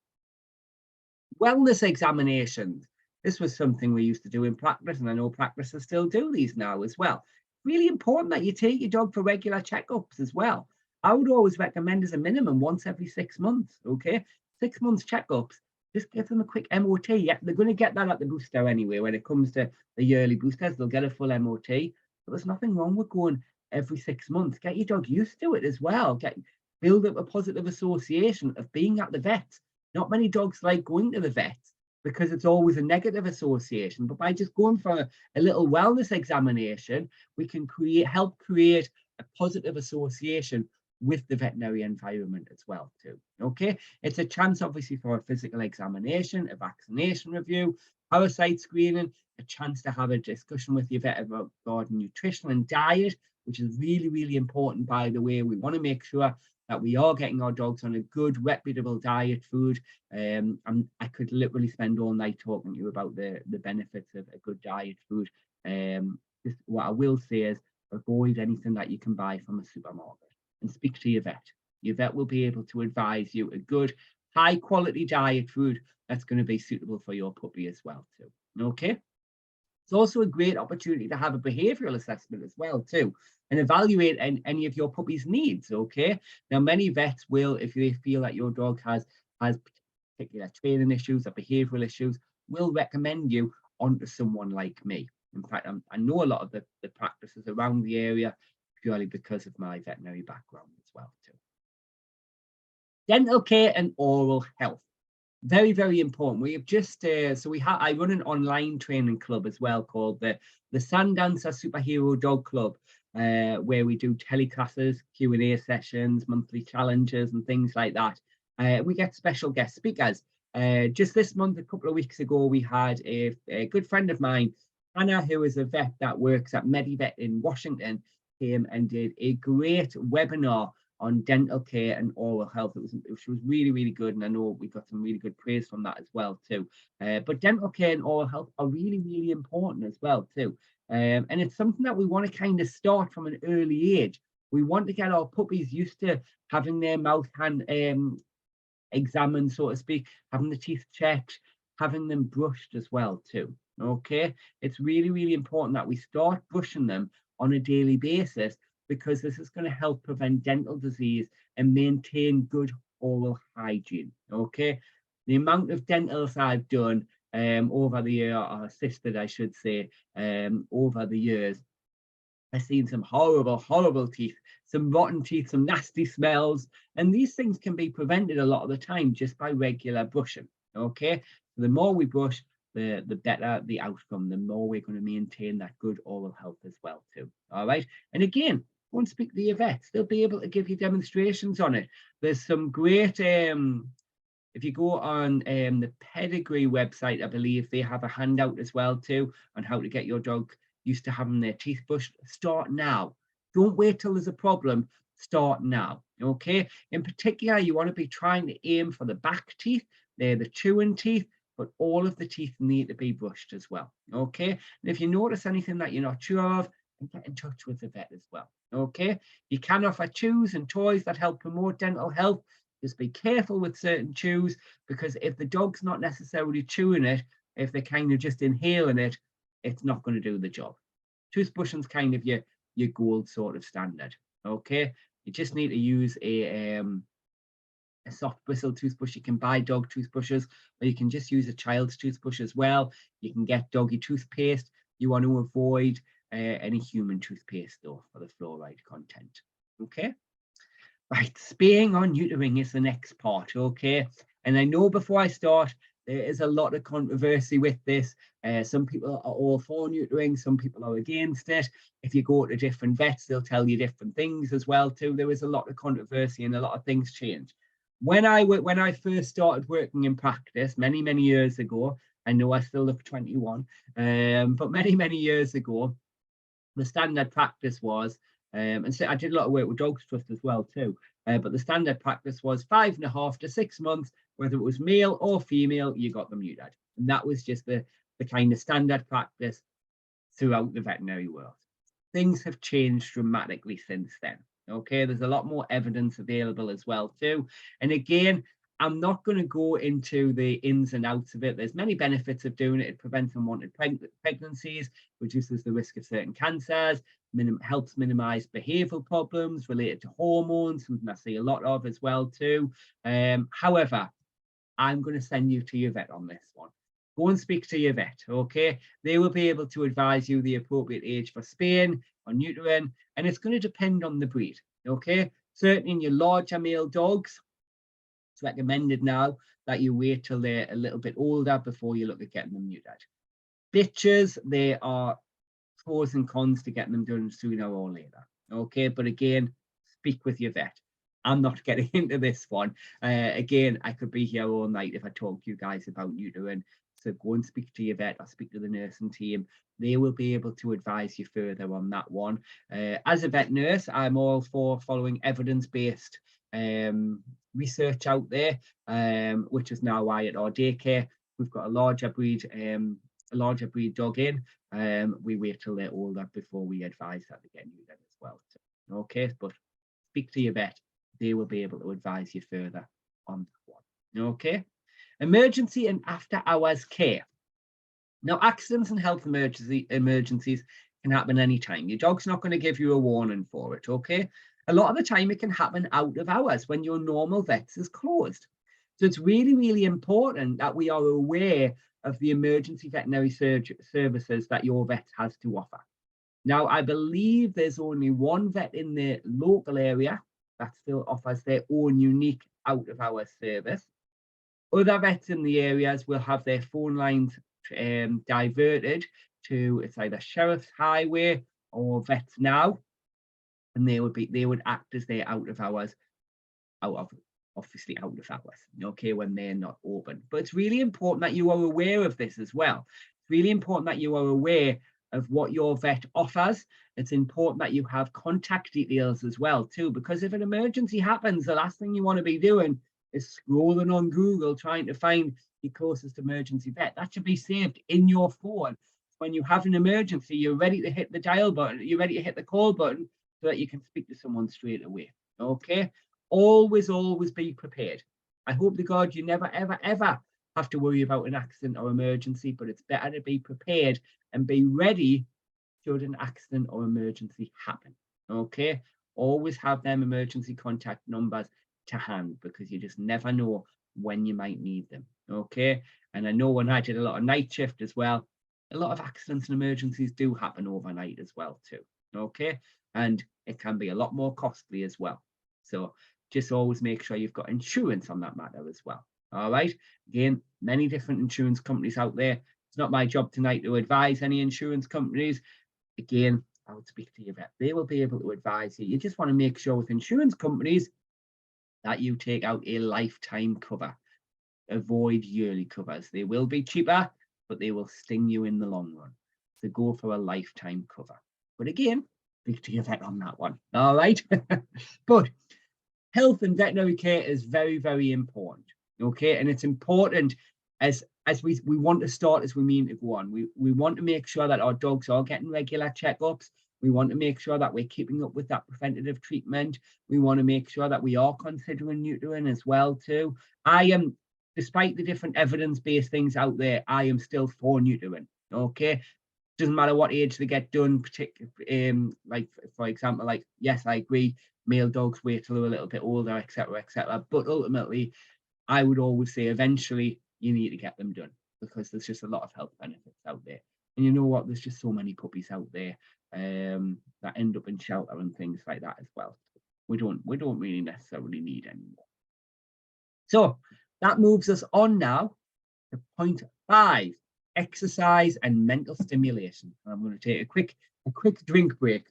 Wellness examinations. This was something we used to do in practice, and I know practices still do these now as well. Really important that you take your dog for regular checkups as well. I would always recommend as a minimum once every 6 months, okay? 6 months checkups. Just give them a quick MOT. Yeah, they're going to get that at the booster anyway. When it comes to the yearly boosters, they'll get a full MOT. But there's nothing wrong with going every 6 months. Get your dog used to it as well. Build up a positive association of being at the vet. Not many dogs like going to the vet because it's always a negative association. But by just going for a little wellness examination, we can help create a positive association with the veterinary environment as well too. Okay, it's a chance obviously for a physical examination, a vaccination review, parasite screening, a chance to have a discussion with your vet about garden nutrition and diet, which is really, really important, by the way. We want to make sure that we are getting our dogs on a good, reputable diet food. And I could literally spend all night talking to you about the benefits of a good diet food. Just what I will say is avoid anything that you can buy from a supermarket and speak to your vet. Your vet will be able to advise you a good, high quality diet food that's going to be suitable for your puppy as well too. Okay. It's also a great opportunity to have a behavioural assessment as well too, and evaluate any of your puppy's needs. Okay. Now, many vets will, if they feel that your dog has particular training issues or behavioural issues, will recommend you onto someone like me. In fact, I know a lot of the practices around the area purely because of my veterinary background as well too. Dental care and oral health. Very, very important. We have just I run an online training club as well called the Sandancer Superhero Dog Club, where we do teleclasses, Q&A sessions, monthly challenges, and things like that. We get special guest speakers. Just this month, a couple of weeks ago, we had a good friend of mine, Anna, who is a vet that works at Medivet in Washington, came and did a great webinar on dental care and oral health. She was really, really good, and I know we got some really good praise from that as well too. But dental care and oral health are really, really important as well too. And it's something that we want to kind of start from an early age. We want to get our puppies used to having their mouth examined, so to speak, having the teeth checked, having them brushed as well too. Okay, it's really, really important that we start brushing them on a daily basis, because this is going to help prevent dental disease and maintain good oral hygiene. Okay, the amount of dentals I've done over the year, or assisted, I should say, over the years, I've seen some horrible, horrible teeth, some rotten teeth, some nasty smells, and these things can be prevented a lot of the time just by regular brushing. Okay, so the more we brush, the better the outcome, the more we're going to maintain that good oral health as well too. All right, and again, go and speak to your vets. They'll be able to give you demonstrations on it. There's some great, if you go on the Pedigree website, I believe they have a handout as well too on how to get your dog used to having their teeth brushed. Start now. Don't wait till there's a problem. Start now. Okay. In particular, you want to be trying to aim for the back teeth. They're the chewing teeth, but all of the teeth need to be brushed as well. Okay. And if you notice anything that you're not sure of, get in touch with the vet as well. Okay. You can offer chews and toys that help promote dental health. Just be careful with certain chews, because if the dog's not necessarily chewing it, if they're kind of just inhaling it, it's not going to do the job. Toothbrushing's kind of your gold sort of standard. Okay, you just need to use a soft bristle toothbrush. You can buy dog toothbrushes, or you can just use a child's toothbrush as well. You can get doggy toothpaste. You want to avoid any human toothpaste though, for the fluoride content. Okay. Right, spaying or neutering is the next part. Okay, and I know before I start, there is a lot of controversy with this. Some people are all for neutering, some people are against it. If you go to different vets, they'll tell you different things as well too. There is a lot of controversy and a lot of things change. When I first started working in practice many years ago, I know I still look 21, but many years ago, the standard practice was, and so I did a lot of work with Dogs Trust as well too, but the standard practice was 5.5 to 6 months, whether it was male or female, you got them neutered. And that was just the kind of standard practice throughout the veterinary world. Things have changed dramatically since then. Okay, there's a lot more evidence available as well too. And again, I'm not going to go into the ins and outs of it. There's many benefits of doing it. It prevents unwanted pregnancies, reduces the risk of certain cancers, helps minimize behavioral problems related to hormones, something I see a lot of as well too. However, I'm going to send you to your vet on this one. Go and speak to your vet, okay? They will be able to advise you the appropriate age for spaying or neutering, and it's going to depend on the breed, okay? Certainly in your larger male dogs, it's recommended now that you wait till they're a little bit older before you look at getting them neutered. Bitches, there are pros and cons to getting them done sooner or later, okay? But again, speak with your vet. I'm not getting into this one. Again, I could be here all night if I talk to you guys about neutering. So go and speak to your vet or speak to the nursing team. They will be able to advise you further on that one. As a vet nurse, I'm all for following evidence-based research out there, which is now why at our daycare we've got a larger breed dog in. We wait till they're older before we advise that they get neutered as well. So, okay, but speak to your vet. They will be able to advise you further on that one. Okay. Emergency and after hours care. Now, accidents and health emergencies can happen anytime. Your dog's not going to give you a warning for it, okay? A lot of the time it can happen out of hours when your normal vets is closed. So it's really, really important that we are aware of the emergency veterinary services that your vet has to offer. Now, I believe there's only one vet in the local area that still offers their own unique out of hours service. Other vets in the areas will have their phone lines diverted to, it's either Sheriff's Highway or Vets Now, and they would act as their out of hours, obviously out of hours, okay, when they're not open. But it's really important that you are aware of this as well. It's really important that you are aware of what your vet offers. It's important that you have contact details as well too, because if an emergency happens, the last thing you want to be doing is scrolling on Google trying to find your closest emergency vet. That should be saved in your phone. When you have an emergency, you're ready to hit the dial button, you're ready to hit the call button so that you can speak to someone straight away. Okay, always be prepared. I hope to God you never ever have to worry about an accident or emergency, but it's better to be prepared and be ready should an accident or emergency happen. Okay, always have them emergency contact numbers to hand, because you just never know when you might need them. Okay, and I know when I did a lot of night shift as well, a lot of accidents and emergencies do happen overnight as well too. Okay, and it can be a lot more costly as well. So just always make sure you've got insurance on that matter as well. All right, again, many different insurance companies out there. It's not my job tonight to advise any insurance companies. Again, I would speak to your vet. They will be able to advise you. You just want to make sure with insurance companies that you take out a lifetime cover. Avoid yearly covers. They will be cheaper, but they will sting you in the long run. So go for a lifetime cover. But again, speak to your vet on that one. All right. But health and veterinary care is very, very important. Okay, and it's important as we want to start as we mean to go on. We want to make sure that our dogs are getting regular checkups. We want to make sure that we're keeping up with that preventative treatment. We want to make sure that we are considering neutering as well too. I am, despite the different evidence-based things out there, I am still for neutering. Okay, doesn't matter what age they get done. Particularly, like for example, like yes, I agree, male dogs wait till they're a little bit older, etc., etc. But ultimately, I would always say eventually you need to get them done, because there's just a lot of health benefits out there. And you know what? There's just so many puppies out there that end up in shelter and things like that as well. We don't really necessarily need any more. So that moves us on now to point 5, exercise and mental stimulation. And I'm going to take a quick drink break.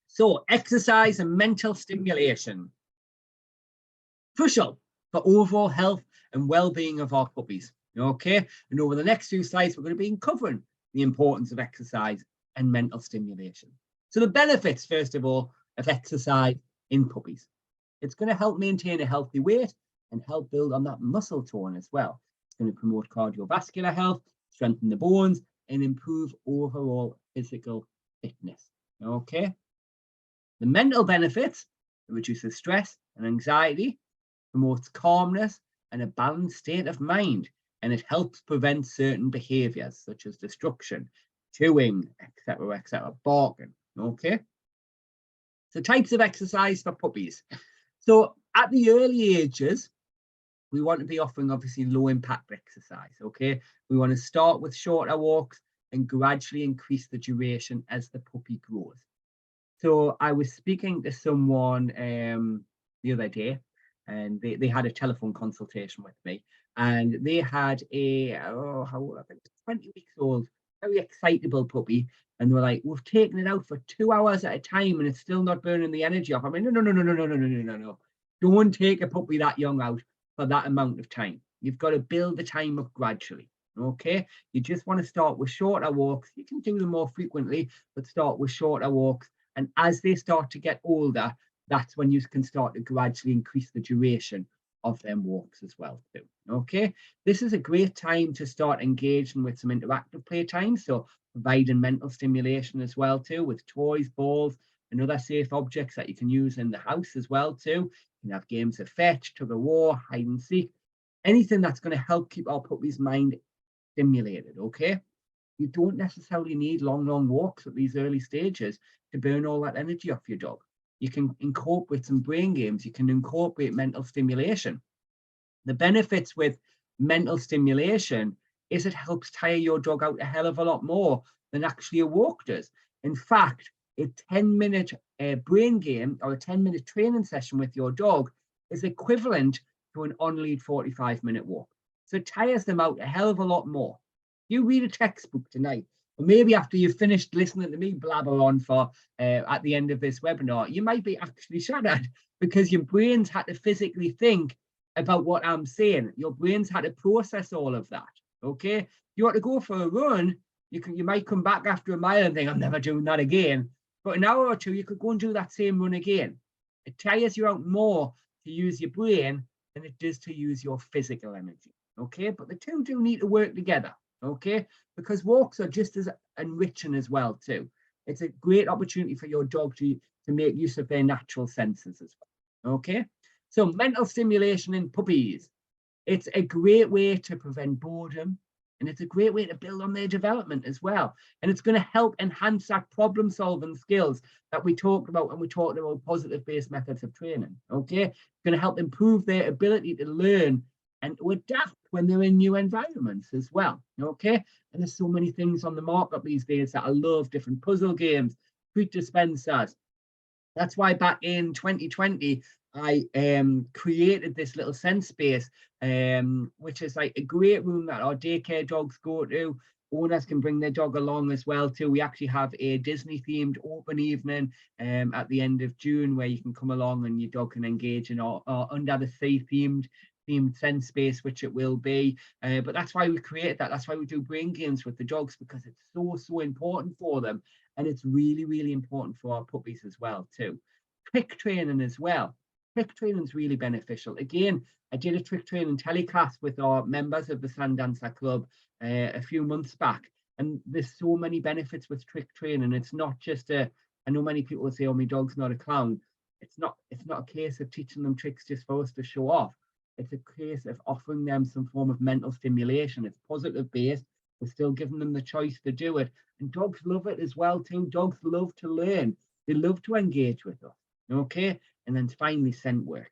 So exercise and mental stimulation, crucial for overall health and well-being of our puppies. Okay, and over the next few slides, we're going to be covering the importance of exercise and mental stimulation. So the benefits, first of all, of exercise in puppies. It's going to help maintain a healthy weight and help build on that muscle tone as well. It's going to promote cardiovascular health, strengthen the bones, and improve overall physical fitness. Okay. The mental benefits: it reduces stress and anxiety, promotes calmness and a balanced state of mind, and it helps prevent certain behaviors such as destruction, chewing, etc., barking. Okay. So types of exercise for puppies. So at the early ages, we want to be offering obviously low impact exercise. Okay. We want to start with shorter walks and gradually increase the duration as the puppy grows. So I was speaking to someone the other day, and they had a telephone consultation with me, and they had a, how old, I think 20 weeks old, very excitable puppy. And they were like, we've taken it out for 2 hours at a time and it's still not burning the energy off. I mean, no. Don't take a puppy that young out for that amount of time. You've got to build the time up gradually. Okay, you just want to start with shorter walks. You can do them more frequently, but start with shorter walks. And as they start to get older, that's when you can start to gradually increase the duration of them walks as well too. Okay, this is a great time to start engaging with some interactive playtime, so providing mental stimulation as well too, with toys, balls, and other safe objects that you can use in the house as well too. You can have games of fetch, tug of war, hide and seek, anything that's going to help keep our puppy's mind stimulated. Okay, you don't necessarily need long walks at these early stages to burn all that energy off your dog. You can incorporate some brain games, you can incorporate mental stimulation. The benefits with mental stimulation is it helps tire your dog out a hell of a lot more than actually a walk does. In fact, a 10-minute brain game or a 10-minute training session with your dog is equivalent to an on-lead 45-minute walk. So it tires them out a hell of a lot more. You read a textbook tonight, or maybe after you've finished listening to me blabber on for at the end of this webinar, you might be actually shattered because your brain's had to physically think about what I'm saying. Your brain's had to process all of that. Okay, you want to go for a run, you might come back after a mile and think, I'm never doing that again. But an hour or two, you could go and do that same run again. It tires you out more to use your brain than it does to use your physical energy. Okay, but the two do need to work together. Okay, because walks are just as enriching as well too. It's a great opportunity for your dog to make use of their natural senses as well. Okay, so mental stimulation in puppies. It's a great way to prevent boredom, and it's a great way to build on their development as well. And it's going to help enhance that problem solving skills that we talked about when we talked about positive based methods of training. Okay, it's going to help improve their ability to learn and to adapt when they're in new environments as well. Okay, and there's so many things on the market these days that I love, different puzzle games, treat dispensers. That's why back in 2020, I created this little sense space, which is like a great room that our daycare dogs go to. Owners can bring their dog along as well too. We actually have a Disney themed open evening at the end of June where you can come along and your dog can engage in our under the sea themed sense space, which it will be. But that's why we created that. That's why we do brain games with the dogs, because it's so important for them. And it's really important for our puppies as well too. Trick training as well. Trick training is really beneficial. Again, I did a trick training telecast with our members of the Sandancer Club a few months back. And there's so many benefits with trick training. It's not just I know many people will say, oh, my dog's not a clown. It's not a case of teaching them tricks just for us to show off. It's a case of offering them some form of mental stimulation. It's positive based. We're still giving them the choice to do it. And dogs love it as well too. Dogs love to learn. They love to engage with us. Okay. And then finally, scent work.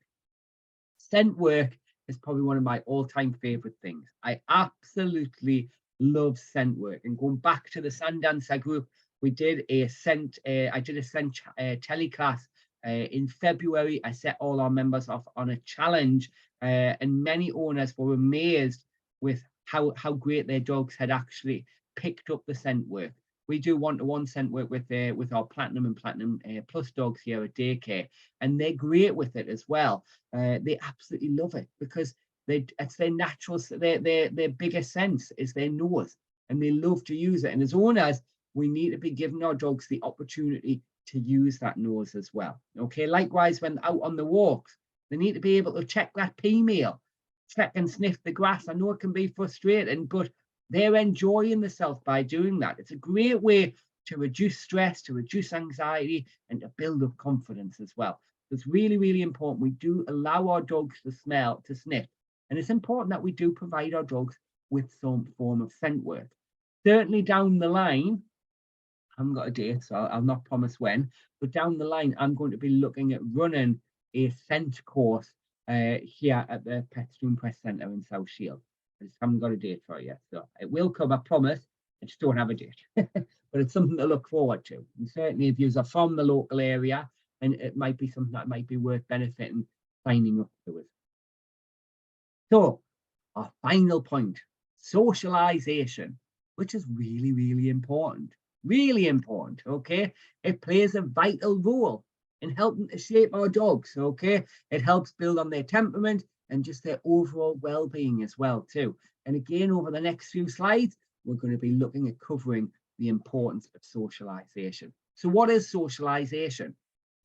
Scent work is probably one of my all-time favorite things. I absolutely love scent work. And going back to the Sandancer group, we did a scent, I did a scent teleclass in February. I set all our members off on a challenge, and many owners were amazed with how great their dogs had actually picked up the scent work. We do one-to-one scent work with our Platinum and Platinum Plus dogs here at daycare, and they're great with it as well. They absolutely love it because it's their natural, their biggest sense is their nose, and they love to use it. And as owners, we need to be giving our dogs the opportunity to use that nose as well. Okay, likewise, when out on the walks, they need to be able to check that pea meal, check and sniff the grass. I know it can be frustrating, but they're enjoying themselves by doing that. It's a great way to reduce stress, to reduce anxiety, and to build up confidence as well. It's really important. We do allow our dogs to smell, to sniff, and it's important that we do provide our dogs with some form of scent work. Certainly down the line, I haven't got a date, so I'll not promise when, but down the line, I'm going to be looking at running a scent course here at the Petstream Press Centre in South Shield. I just haven't got a date for it yet, so it will come, I promise. I just don't have a date, but it's something to look forward to. And certainly if you are from the local area, and it might be something that might be worth benefiting signing up to it. So our final point, socialization, which is really important. Really important, okay? It plays a vital role in helping to shape our dogs, okay? It helps build on their temperament and just their overall well-being as well too. And again, over the next few slides, we're going to be looking at covering the importance of socialization. So what is socialization?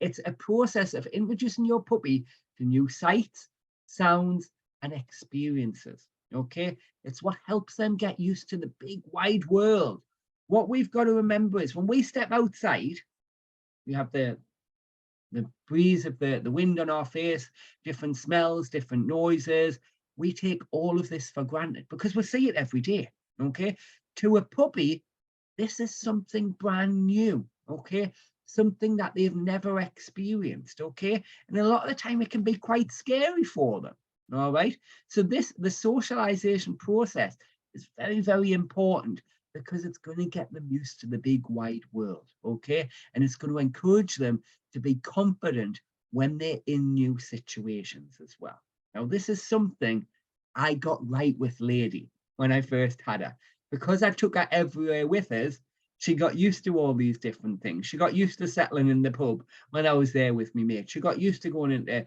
It's a process of introducing your puppy to new sights, sounds, and experiences. Okay, it's what helps them get used to the big wide world. What we've got to remember is when we step outside, we have the breeze of the wind on our face, different smells, different noises. We take all of this for granted because we see it every day. Okay, to a puppy, this is something brand new. Okay, something that they've never experienced. Okay, and a lot of the time it can be quite scary for them. All right, so the socialization process is very, very important because it's going to get them used to the big wide world. Okay, and it's going to encourage them to be confident when they're in new situations as well. Now, this is something I got right with Lady when I first had her. Because I took her everywhere with us, she got used to all these different things. She got used to settling in the pub when I was there with me mate. She got used to going into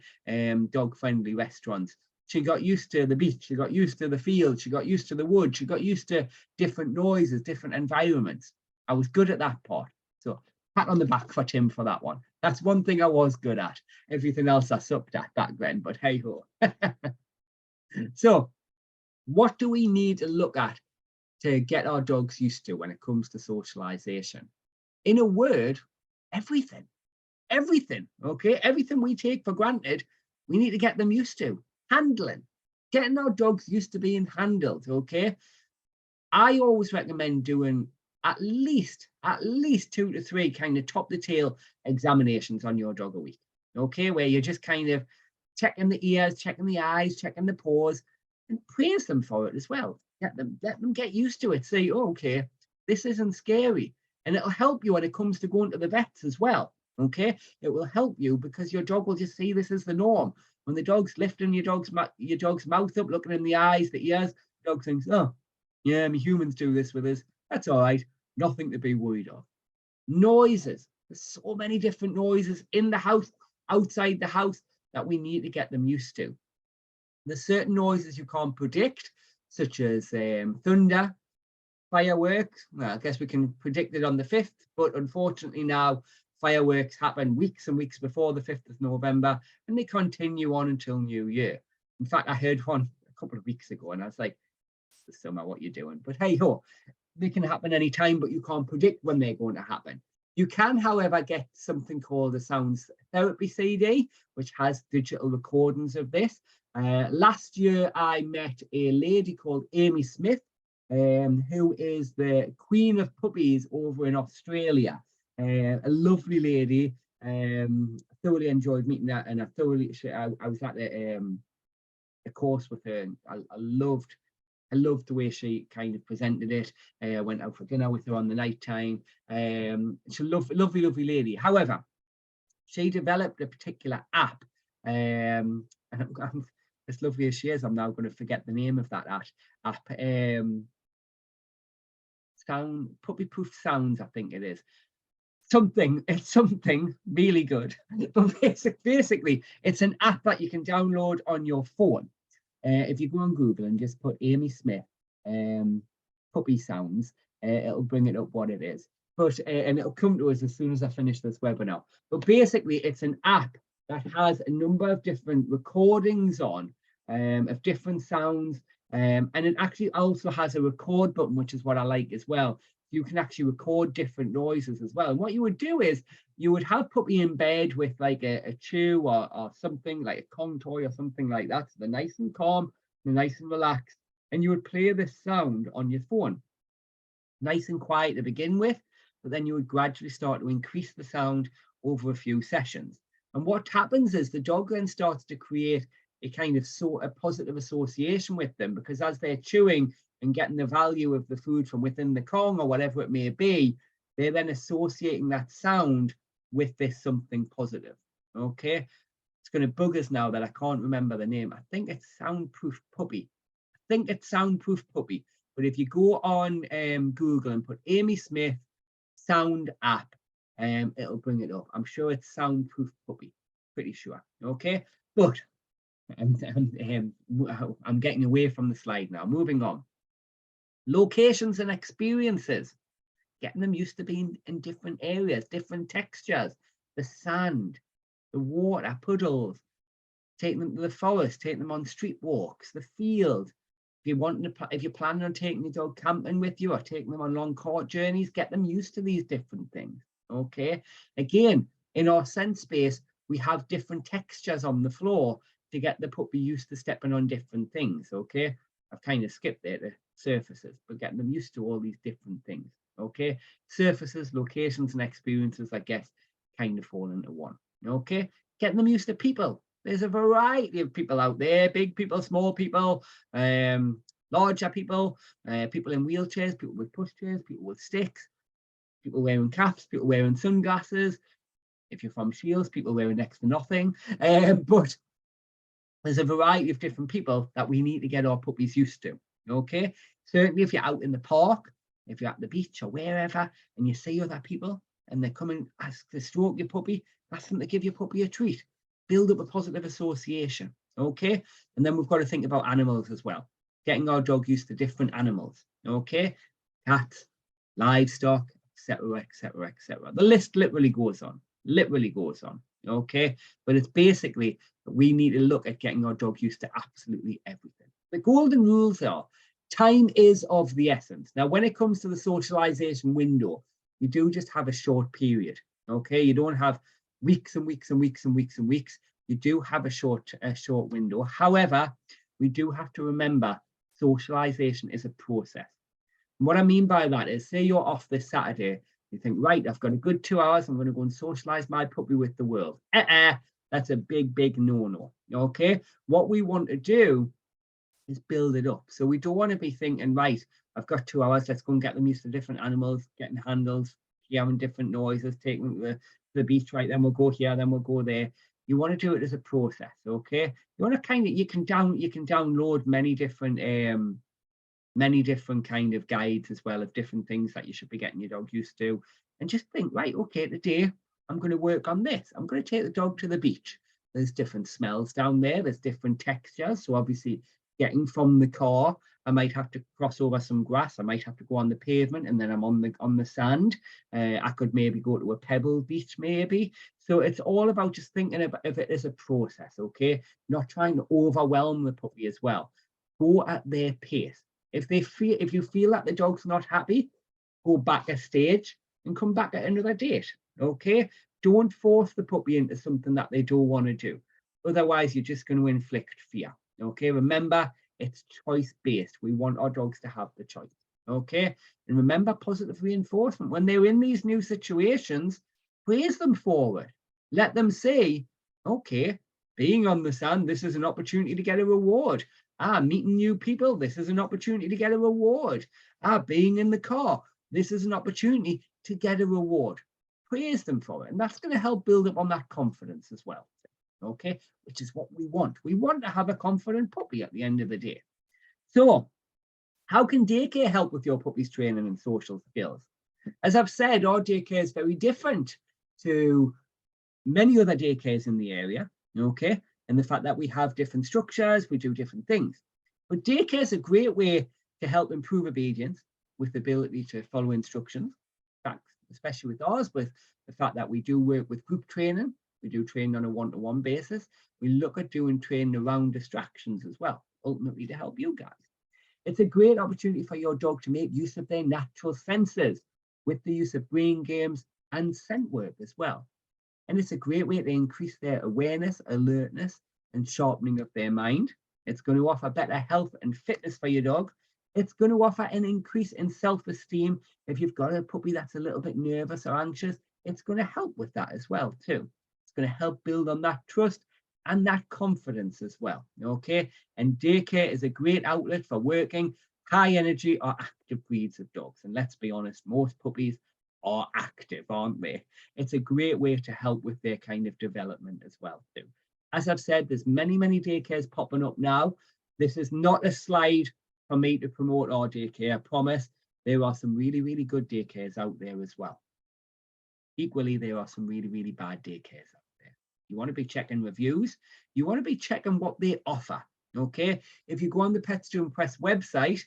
dog-friendly restaurants. She got used to the beach. She got used to the field. She got used to the wood. She got used to different noises, different environments. I was good at that part. So pat on the back for Tim for that one. That's one thing I was good at. Everything else I sucked at back then, but hey ho. So what do we need to look at to get our dogs used to when it comes to socialization? In a word, everything. Everything, okay? Everything we take for granted, we need to get them used to. Handling, getting our dogs used to being handled, okay? I always recommend doing at least 2 to 3 kind of top to tail examinations on your dog a week, okay? Where you're just kind of checking the ears, checking the eyes, checking the paws, and praise them for it as well. Let them get used to it. Say, oh, okay, this isn't scary. And it'll help you when it comes to going to the vets as well. Okay, it will help you because your dog will just see this as the norm. When the dog's lifting your dog's mouth up, looking in the eyes, the ears, the dog thinks, oh, yeah, me humans do this with us. That's all right. Nothing to be worried of. Noises. There's so many different noises in the house, outside the house, that we need to get them used to. There's certain noises you can't predict, such as thunder, fireworks. Well, I guess we can predict it on the 5th, but unfortunately now fireworks happen weeks and weeks before the 5th of November, and they continue on until New Year. In fact, I heard one a couple of weeks ago, and I was like, "This is somehow what you're doing." But hey ho, they can happen anytime, but you can't predict when they're going to happen. You can, however, get something called a Sounds Therapy CD, which has digital recordings of this. Last year, I met a lady called Amy Smith, who is the Queen of Puppies over in Australia. A lovely lady. Thoroughly enjoyed meeting her, and I was at a course with her. And I loved the way she kind of presented it. I went out for dinner with her on the night time. She's a lovely lady. However, she developed a particular app, and I'm as lovely as she is, I'm now going to forget the name of that app. Puppy Proof Sounds, I think it is. It's something really good. But basically, it's an app that you can download on your phone. If you go on Google and just put Amy Smith puppy sounds, it'll bring it up what it is. But and it'll come to us as soon as I finish this webinar. But basically, it's an app that has a number of different recordings on of different sounds, and it actually also has a record button, which is what I like as well. You can actually record different noises as well. And what you would do is you would have puppy in bed with like a chew or something like a Kong toy or something like that. So they're nice and calm, they're nice and relaxed. And you would play this sound on your phone. Nice and quiet to begin with, but then you would gradually start to increase the sound over a few sessions. And what happens is the dog then starts to create a kind of a positive association with them, because as they're chewing and getting the value of the food from within the Kong or whatever it may be, they're then associating that sound with this something positive. Okay, it's going to bug us now that I can't remember the name. I think it's Soundproof Puppy. But if you go on Google and put Amy Smith sound app, it'll bring it up. I'm sure it's Soundproof Puppy, pretty sure. Okay, but I'm getting away from the slide now. Moving on. Locations and experiences. Getting them used to being in different areas, different textures, the sand, the water, puddles, taking them to the forest, taking them on street walks, the field. If you're planning on taking your dog camping with you or taking them on long court journeys, get them used to these different things. Okay. Again, in our scent space, we have different textures on the floor to get the puppy used to stepping on different things. Okay. I've kind of skipped there the surfaces, but getting them used to all these different things. Okay. Surfaces, locations, and experiences, I guess, kind of fall into one. Okay. Getting them used to people. There's a variety of people out there, big people, small people, larger people, people in wheelchairs, people with pushchairs, people with sticks, people wearing caps, people wearing sunglasses. If you're from Shields, people wearing next to nothing. But there's a variety of different people that we need to get our puppies used to. Okay, certainly if you're out in the park, if you're at the beach or wherever, and you see other people and they're coming to stroke your puppy, ask them to give your puppy a treat. Build up a positive association. Okay, and then we've got to think about animals as well. Getting our dog used to different animals. Okay, cats, livestock, etc., etc., etc. The list literally goes on. Okay, but it's basically we need to look at getting our dog used to absolutely everything. The golden rules are time is of the essence. Now, when it comes to the socialization window, you do just have a short period. Okay, you don't have weeks and weeks and weeks and weeks and weeks. You do have a short window. However, we do have to remember socialization is a process. And what I mean by that is, say you're off this Saturday, you think, right, I've got a good 2 hours, I'm going to go and socialize my puppy with the world. That's a big no-no. Okay, what we want to do is build it up. So we don't want to be thinking, right, I've got 2 hours, let's go and get them used to different animals, getting handles, hearing different noises, taking them to the beach, right, then we'll go here, then we'll go there. You want to do it as a process. Okay, you want to kind of, you can download many different kind of guides as well of different things that you should be getting your dog used to, and just think, right, okay, today I'm going to work on this. I'm going to take the dog to the beach. There's different smells down there, there's different textures. So obviously getting from the car, I might have to cross over some grass, I might have to go on the pavement, and then I'm on the sand. I could maybe go to a pebble beach maybe. So it's all about just thinking of it as a process. Okay, not trying to overwhelm the puppy as well. Go at their pace. If you feel that the dog's not happy, go back a stage and come back at another date. Okay, don't force the puppy into something that they don't want to do. Otherwise, you're just going to inflict fear. Okay, remember, it's choice based. We want our dogs to have the choice. Okay, and remember positive reinforcement. When they're in these new situations, praise them forward. Let them say, okay, being on the sand, this is an opportunity to get a reward. Meeting new people, this is an opportunity to get a reward. Being in the car, this is an opportunity to get a reward. Praise them for it, and that's going to help build up on that confidence as well. Okay, which is what we want. We want to have a confident puppy at the end of the day. So, how can daycare help with your puppy's training and social skills? As I've said, our daycare is very different to many other daycares in the area. Okay, and the fact that we have different structures, we do different things. But daycare is a great way to help improve obedience with the ability to follow instructions. In fact, especially with ours, with the fact that we do work with group training, we do training on a one-to-one basis. We look at doing training around distractions as well, ultimately to help you guys. It's a great opportunity for your dog to make use of their natural senses with the use of brain games and scent work as well. And it's a great way to increase their awareness, alertness, and sharpening of their mind. It's going to offer better health and fitness for your dog. It's going to offer an increase in self-esteem. If you've got a puppy that's a little bit nervous or anxious, it's going to help with that as well too. It's going to help build on that trust and that confidence as well. Okay, and daycare is a great outlet for working high energy or active breeds of dogs. And let's be honest, most puppies are active, aren't they? It's a great way to help with their kind of development as well too. As I've said, there's many daycares popping up now. This is not a slide for me to promote our daycare, I promise. There are some really good daycares out there as well. Equally, there are some really bad daycares out there. You want to be checking reviews. You want to be checking what they offer. Okay. If you go on the Pets to Impress website,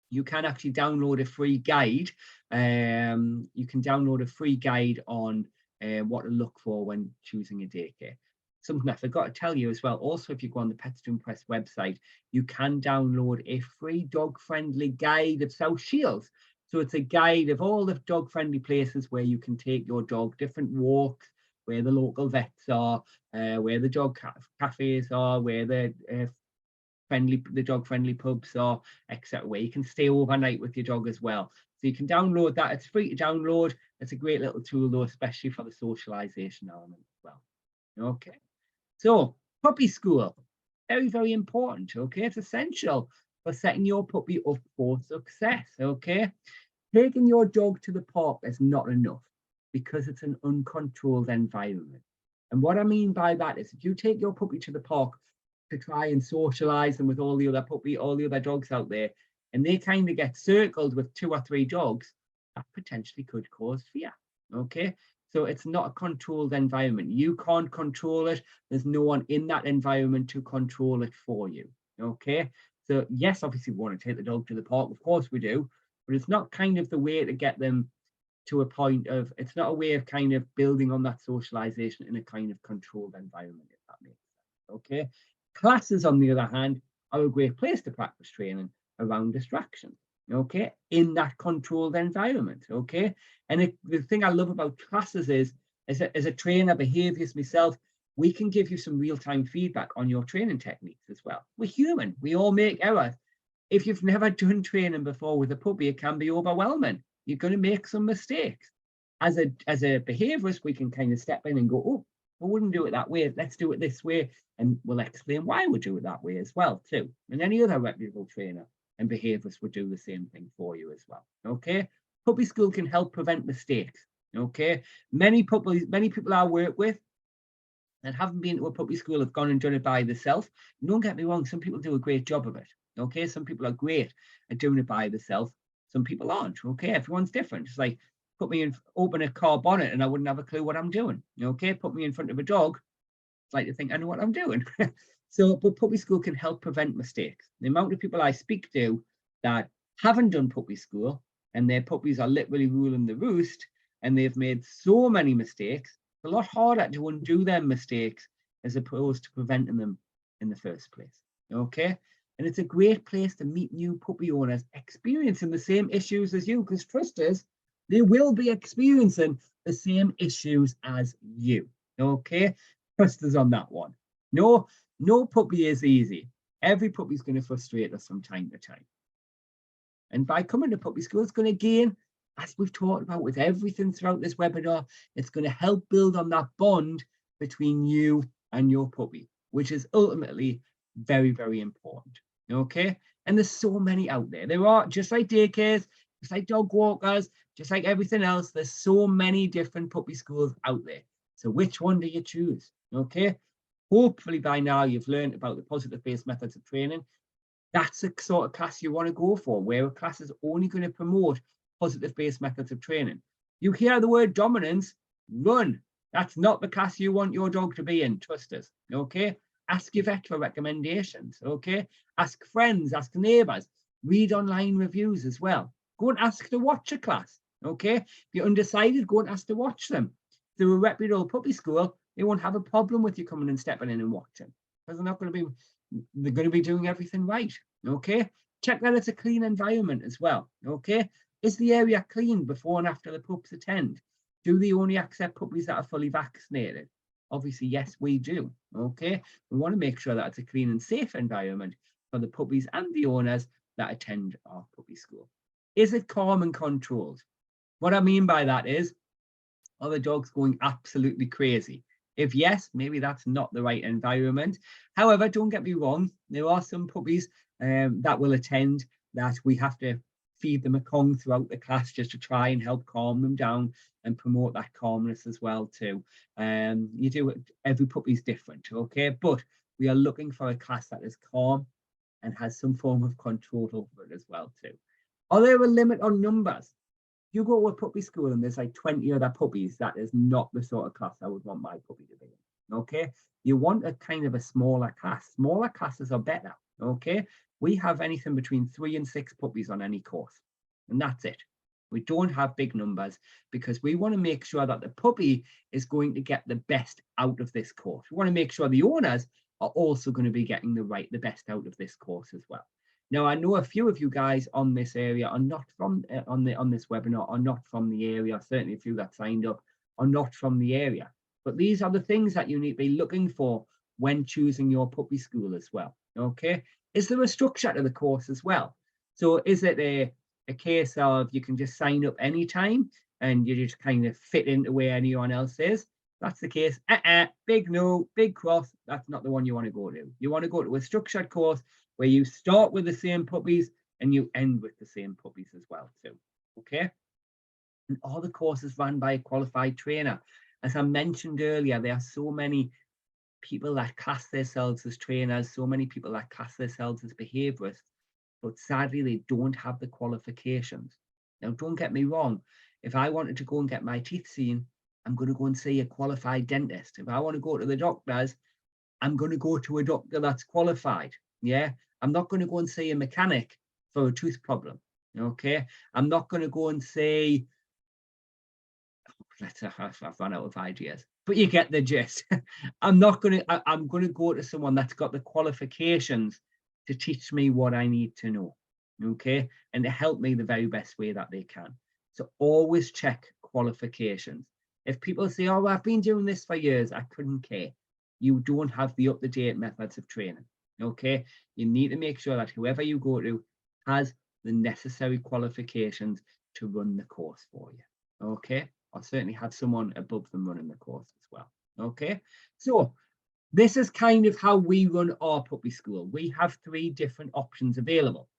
you can actually download a free guide. You can download a free guide on what to look for when choosing a daycare. Something I forgot to tell you as well. Also, if you go on the Pets to Impress website, you can download a free dog-friendly guide of South Shields. So it's a guide of all the dog-friendly places where you can take your dog, different walks, where the local vets are, where the dog cafes are, where the dog-friendly pubs are, etc. Where you can stay overnight with your dog as well. So you can download that. It's free to download. It's a great little tool though, especially for the socialization element as well. Okay. So puppy school, very, very important. Okay. It's essential for setting your puppy up for success. Okay. Taking your dog to the park is not enough because it's an uncontrolled environment. And what I mean by that is if you take your puppy to the park to try and socialize them with all the other dogs out there, and they kind of get circled with 2 or 3 dogs, that potentially could cause fear. Okay. So it's not a controlled environment. You can't control it. There's no one in that environment to control it for you. Okay. So yes, obviously we want to take the dog to the park. Of course we do, but it's not kind of the way to get them to a point of, it's not a way of kind of building on that socialization in a kind of controlled environment, if that makes sense. Okay. Classes, on the other hand, are a great place to practice training around distraction. Okay, in that controlled environment. Okay, and the thing I love about classes is, as a trainer, behaviorist myself, we can give you some real-time feedback on your training techniques as well. We're human. We all make errors. If you've never done training before with a puppy, it can be overwhelming. You're going to make some mistakes. As a behaviorist, we can kind of step in and go, oh, I wouldn't do it that way. Let's do it this way. And we'll explain why we do it that way as well, too. And any other reputable trainer and behaviorists would do the same thing for you as well. Okay. Puppy school can help prevent mistakes. Okay. Many people I work with that haven't been to a puppy school have gone and done it by themselves. Don't get me wrong, some people do a great job of it. Okay. Some people are great at doing it by themselves. Some people aren't. Okay. Everyone's different. It's like, put me in, open a car bonnet and I wouldn't have a clue what I'm doing. Okay. Put me in front of a dog. It's like to think I know what I'm doing. So, but puppy school can help prevent mistakes. The amount of people I speak to that haven't done puppy school and their puppies are literally ruling the roost and they've made so many mistakes, it's a lot harder to undo their mistakes as opposed to preventing them in the first place. Okay. And it's a great place to meet new puppy owners experiencing the same issues as you, because trust us, they will be experiencing the same issues as you. Okay. Trust us on that one. No puppy is easy. Every puppy is going to frustrate us from time to time. And by coming to puppy school, it's going to gain, as we've talked about with everything throughout this webinar, it's going to help build on that bond between you and your puppy, which is ultimately very, very important. Okay. And there's so many out there. There are, just like daycares, just like dog walkers, just like everything else, there's so many different puppy schools out there. So which one do you choose? Okay. Hopefully by now you've learned about the positive-based methods of training. That's the sort of class you want to go for, where a class is only going to promote positive-based methods of training. You hear the word dominance, run. That's not the class you want your dog to be in, trust us. Okay. Ask your vet for recommendations. Okay. Ask friends, ask neighbors, read online reviews as well. Go and ask to watch a class. Okay. If you're undecided, go and ask to watch them. If they're a reputable puppy school, they won't have a problem with you coming and stepping in and watching, because they're going to be doing everything right. Okay. Check that it's a clean environment as well. Okay. Is the area clean before and after the pups attend? Do they only accept puppies that are fully vaccinated? Obviously, yes, we do. Okay. We want to make sure that it's a clean and safe environment for the puppies and the owners that attend our puppy school. Is it calm and controlled? What I mean by that is, are the dogs going absolutely crazy? If yes, maybe that's not the right environment. However, don't get me wrong, there are some puppies that will attend that we have to feed them a Kong throughout the class just to try and help calm them down and promote that calmness as well too. Every puppy's different, okay? But we are looking for a class that is calm and has some form of control over it as well too. Are there a limit on numbers? You go to a puppy school and there's like 20 other puppies, that is not the sort of class I would want my puppy to be in. Okay, you want a kind of a smaller class. Smaller classes are better. Okay, we have anything between 3 and 6 puppies on any course, and that's it. We don't have big numbers because we want to make sure that the puppy is going to get the best out of this course. We want to make sure the owners are also going to be getting the best out of this course as well. Now, I know a few of you guys on this area are not from on this webinar are not from the area. Certainly, a few that signed up are not from the area. But these are the things that you need to be looking for when choosing your puppy school as well. Okay, is there a structure to the course as well? So, is it a case of you can just sign up anytime and you just kind of fit into where anyone else is? That's the case. Big no, big cross. That's not the one you want to go to. You want to go to a structured course where you start with the same puppies and you end with the same puppies as well too. Okay. And all the courses run by a qualified trainer. As I mentioned earlier, there are so many people that class themselves as trainers, so many people that class themselves as behaviorists, but sadly they don't have the qualifications. Now, don't get me wrong. If I wanted to go and get my teeth seen, I'm going to go and see a qualified dentist. If I want to go to the doctors, I'm going to go to a doctor that's qualified. Yeah, I'm not going to go and see a mechanic for a tooth problem. Okay, I'm not going to go and see. I've run out of ideas, but you get the gist. I'm not going to. I'm going to go to someone that's got the qualifications to teach me what I need to know. Okay, and to help me the very best way that they can. So always check qualifications. If people say, "Oh, I've been doing this for years," I couldn't care. You don't have the up-to-date methods of training. Okay, you need to make sure that whoever you go to has the necessary qualifications to run the course for you. Okay, I'll certainly have someone above them running the course as well. Okay, so this is kind of how we run our puppy school. We have 3 different options available.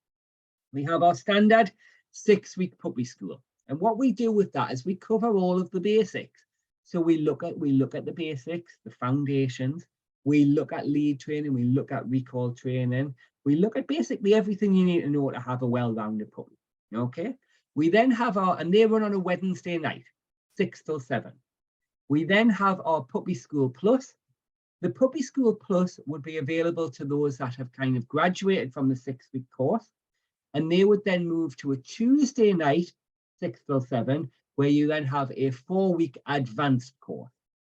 We have our standard 6-week puppy school. And what we do with that is we cover all of the basics. So we look at the basics, the foundations, we look at lead training, we look at recall training, we look at basically everything you need to know to have a well-rounded puppy. Okay. We then have and they run on a Wednesday night, 6 till 7. We then have our Puppy School Plus. The Puppy School Plus would be available to those that have kind of graduated from the 6-week course, and they would then move to a Tuesday night, 6 till 7, where you then have a 4-week advanced course.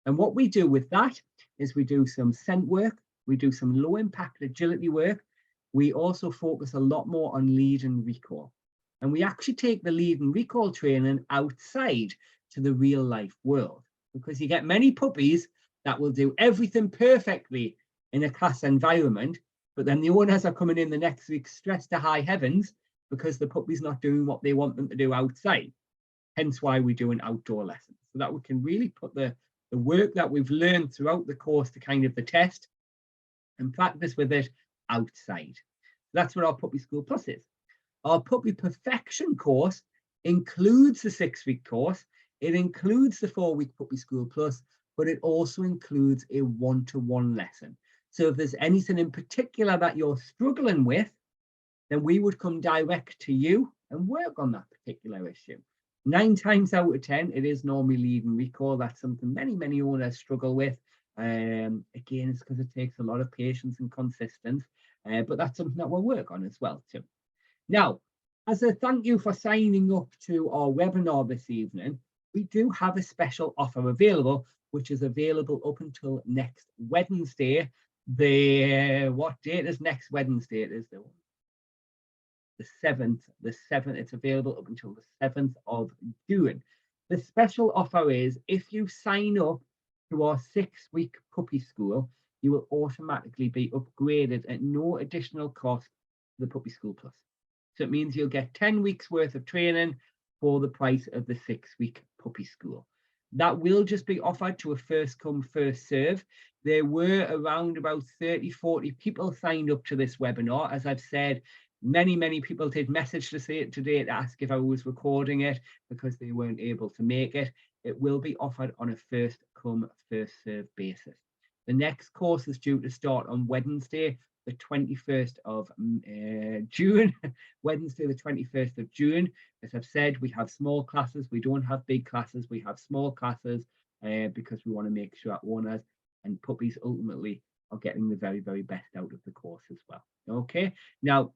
And what we do with that is we do some scent work, we do some low impact agility work. We also focus a lot more on lead and recall. And we actually take the lead and recall training outside to the real life world, because you get many puppies that will do everything perfectly in a class environment, but then the owners are coming in the next week stressed to high heavens because the puppy's not doing what they want them to do outside. Hence why we do an outdoor lesson, so that we can really put the work that we've learned throughout the course to kind of the test and practice with it outside. That's what our Puppy School Plus is. Our Puppy Perfection course includes the 6-week course. It includes the 4-week Puppy School Plus, but it also includes a one-to-one lesson. So if there's anything in particular that you're struggling with, then we would come direct to you and work on that particular issue. 9 times out of 10, it is normally lead and recall. That's something many owners struggle with. Again, it's because it takes a lot of patience and consistency, but that's something that we'll work on as well too. Now, as a thank you for signing up to our webinar this evening, we do have a special offer available, which is available up until next Wednesday. What date is next Wednesday? It is the 7th. The 7th, it's available up until the 7th of June. The special offer is if you sign up to our 6-week puppy school, you will automatically be upgraded at no additional cost to the Puppy School Plus. So it means you'll get 10 weeks worth of training for the price of the 6-week puppy school. That will just be offered to a first come, first serve. There were around about 30, 40 people signed up to this webinar. As I've said, many people did message to say it today to ask if I was recording it because they weren't able to make it. It will be offered on a first come, first serve basis. The next course is due to start on Wednesday, the 21st of June, Wednesday, the 21st of June. As I've said, we have small classes. We don't have big classes. We have small classes because we want to make sure owners and puppies ultimately are getting the very, very best out of the course as well. Okay, now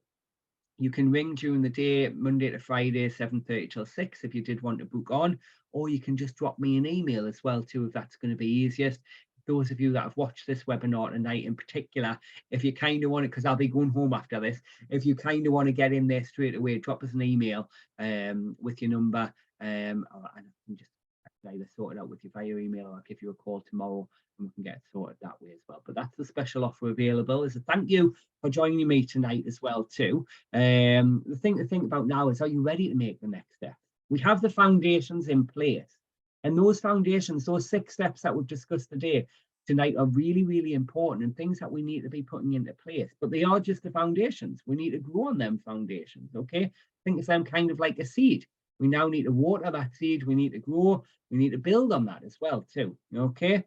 you can ring during the day, Monday to Friday, 7:30 till 6 if you did want to book on, or you can just drop me an email as well too, if that's going to be easiest. Those of you that have watched this webinar tonight in particular, if you kind of want it, because I'll be going home after this, if you kind of want to get in there straight away, drop us an email with your number, and I can just either sort it out with you via email, or I'll give you a call tomorrow and we can get it sorted that way as well. But that's the special offer available. As a thank you for joining me tonight as well too. The thing to think about now is, are you ready to make the next step? We have the foundations in place, and those foundations, those 6 steps that we've discussed tonight are really, really important, and things that we need to be putting into place. But they are just the foundations. We need to grow on them foundations. Okay, think of them kind of like a seed. We now need to water that seed. We need to grow. We need to build on that as well too. Okay,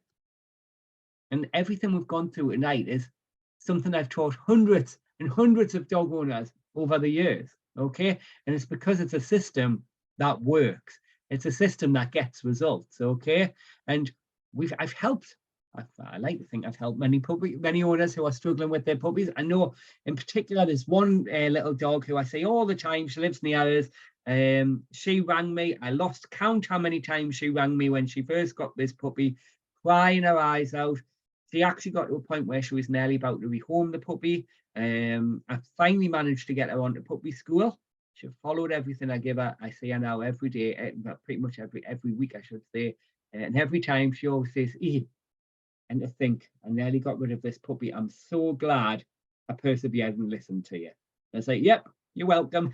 and everything we've gone through tonight is something I've taught hundreds and hundreds of dog owners over the years. Okay, and it's because it's a system that works. It's a system that gets results. Okay, and I've helped. I like to think I've helped many owners who are struggling with their puppies. I know in particular there's one little dog who I see all the time. She lives near us. She rang me. I lost count how many times she rang me when she first got this puppy, crying her eyes out. She actually got to a point where she was nearly about to rehome the puppy. I finally managed to get her onto puppy school. She followed everything I give her. I see her now every day, pretty much every week, I should say. And every time she always says, and to think, I nearly got rid of this puppy. I'm so glad I persevered and listened to you. And I say, yep, you're welcome.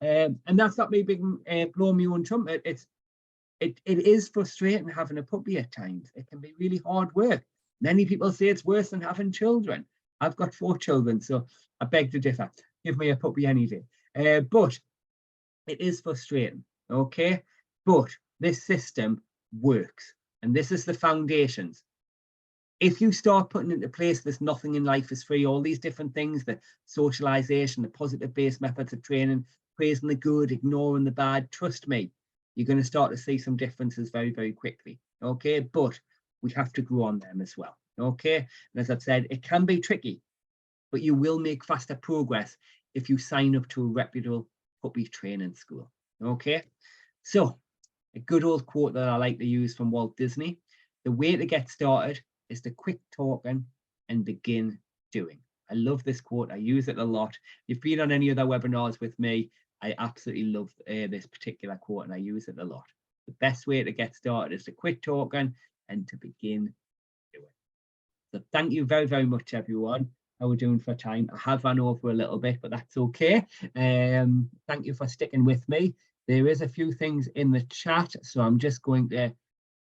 And that's not me being blowing my own trumpet. It is frustrating having a puppy at times. It can be really hard work. Many people say it's worse than having children. I've got 4 children, so I beg to differ. Give me a puppy any day. But it is frustrating, okay? But this system works, and this is the foundations. If you start putting into place this nothing in life is free, all these different things, the socialization, the positive-based methods of training, praising the good, ignoring the bad, trust me, you're going to start to see some differences very, very quickly, okay? But we have to grow on them as well, okay? And as I've said, it can be tricky, but you will make faster progress if you sign up to a reputable puppy training school, okay? So, a good old quote that I like to use from Walt Disney: the way to get started is to quit talking and begin doing. I love this quote. I use it a lot. If you've been on any other webinars with me, I absolutely love this particular quote, and I use it a lot. The best way to get started is to quit talking and to begin doing. So thank you very, very much, everyone. How we're doing for time. I have run over a little bit, but that's okay. Thank you for sticking with me. There is a few things in the chat, so I'm just going to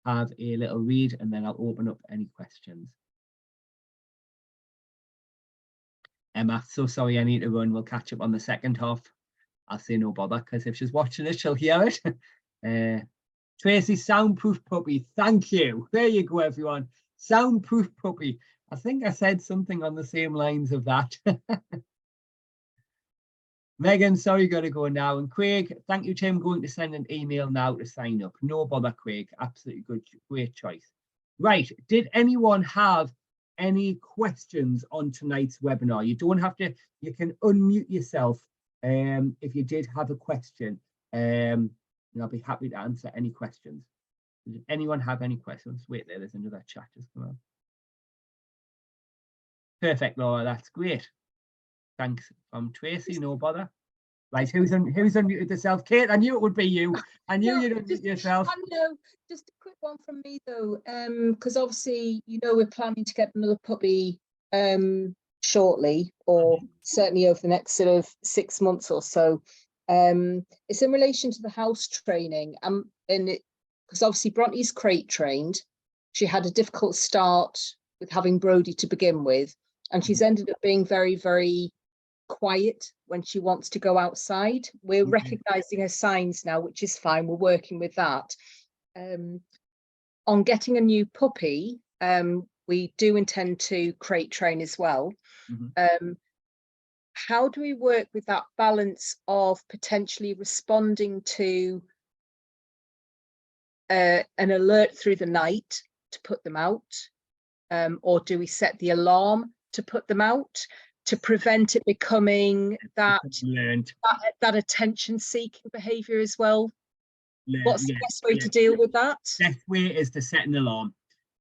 have a little read and then I'll open up any questions. Emma, so sorry I need to run. We'll catch up on the second half. I'll say no bother, because if she's watching it, she'll hear it. Tracy, soundproof puppy. Thank you. There you go, everyone. Soundproof puppy. I think I said something on the same lines of that. Megan, sorry, got to go now. And Craig, thank you, Tim. Going to send an email now to sign up. No bother, Craig. Absolutely good, great choice. Right. Did anyone have any questions on tonight's webinar? You don't have to. You can unmute yourself if you did have a question. And I'll be happy to answer any questions. Did anyone have any questions? Wait there. There's another chat just come on. Perfect, Laura. That's great. Thanks from Tracy, no bother. Right, who's unmuted themselves? Kate, I knew it would be you. I knew you'd unmute yourself. I know, just a quick one from me though, because obviously, you know, we're planning to get another puppy shortly, or certainly over the next sort of 6 months or so. It's in relation to the house training, and because obviously Bronte's crate trained. She had a difficult start with having Brody to begin with, and she's ended up being very, very quiet when she wants to go outside. We're recognizing her signs now, which is fine. We're working with that. On getting a new puppy, we do intend to crate train as well. How do we work with that balance of potentially responding to an alert through the night to put them out, or do we set the alarm to put them out to prevent it becoming that Learned. that attention seeking behavior as well? What's the Yeah, best way to deal with that? best way is to set an alarm.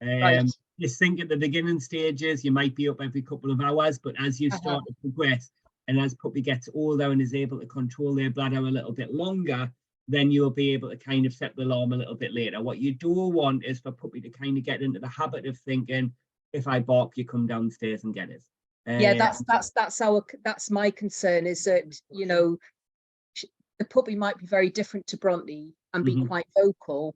Right. Just think at the beginning stages, you might be up every couple of hours, but as you start to progress and as puppy gets older and is able to control their bladder a little bit longer, then you'll be able to kind of set the alarm a little bit later. What you don't want is for puppy to kind of get into the habit of thinking, if I bark, you come downstairs and get it. Yeah, that's my concern, is that, you know, the puppy might be very different to Bronte and be quite vocal.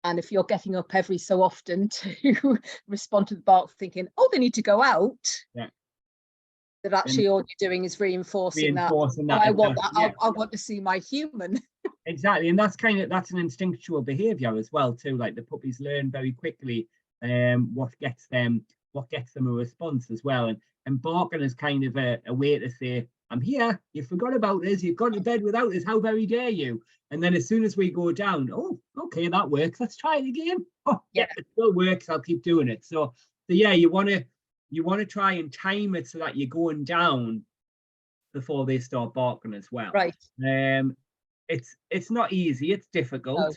And if you're getting up every so often to respond to the bark thinking, oh, they need to go out, that actually all you're doing is reinforcing that. I want to see my human. Exactly. And that's an instinctual behavior as well too. Like the puppies learn very quickly what gets them a response as well. And barking is kind of a way to say, I'm here, you forgot about us, you've gone to bed without us, how very dare you? And then as soon as we go down, oh, okay, that works, let's try it again. Oh, yeah, it still works, I'll keep doing it. So yeah, you want to try and time it so that you're going down before they start barking as well. Right. It's not easy, it's difficult. No.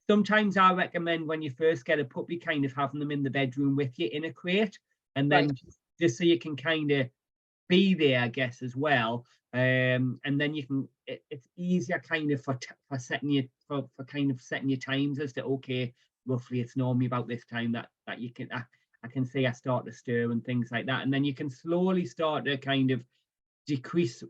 Sometimes I recommend when you first get a puppy, kind of having them in the bedroom with you in a crate, and then just so you can kind of be there, I guess, as well. And then you can, it's easier kind of for setting your times as to, okay, roughly it's normally about this time that you can, I can say I start to stir and things like that. And then you can slowly start to kind of decrease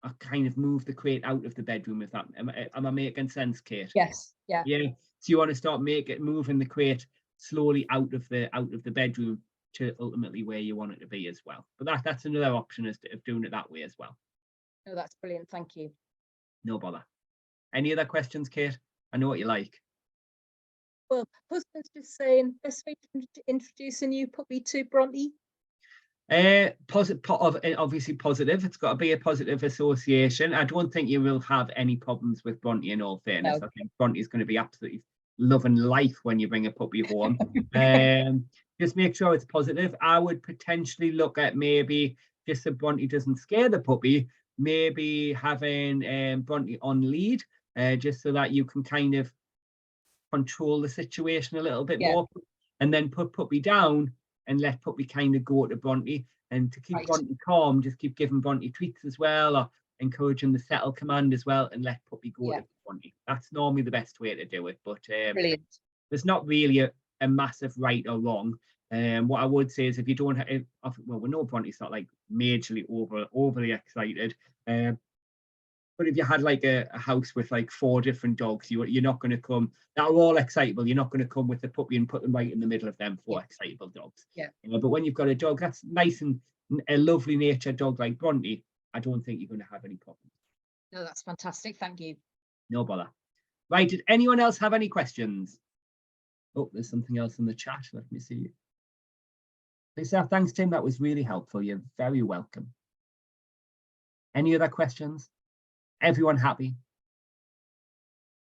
or kind of move the crate out of the bedroom. If that, am I making sense, Kate? Yes. Yeah. Yeah. So you want to start moving the crate slowly out of the bedroom to ultimately where you want it to be as well. But that's another option of doing it that way as well. No, that's brilliant. Thank you. No bother. Any other questions, Kate? I know what you like. Well, husband's just saying, best way to introduce a new puppy to Bronte? Obviously positive. It's got to be a positive association. I don't think you will have any problems with Bronte, in all fairness. No. I think Bronte is going to be absolutely loving life when you bring a puppy home. Just make sure it's positive. I would potentially look at maybe, just so Bronte doesn't scare the puppy, maybe having Bronte on lead, just so that you can kind of control the situation a little bit more, and then put puppy down and let puppy kind of go to Bronte. And to keep Bronte calm, just keep giving Bronte treats as well, or encouraging the settle command as well, and let puppy go to Bronte. That's normally the best way to do it. But there's not really a massive right or wrong. What I would say is, if you don't have, well, we know Bronte's not like majorly overly excited, but if you had like a house with like 4 different dogs, you're not going to come, that are all excitable, you're not going to come with the puppy and put them right in the middle of them 4 excitable dogs. But when you've got a dog that's nice and a lovely natured dog like Bronte, I don't think you're going to have any problems. No, that's fantastic. Thank you. No bother. Right, did anyone else have any questions? Oh, there's something else in the chat. Let me see. Lisa, thanks, Tim. That was really helpful. You're very welcome. Any other questions? Everyone happy?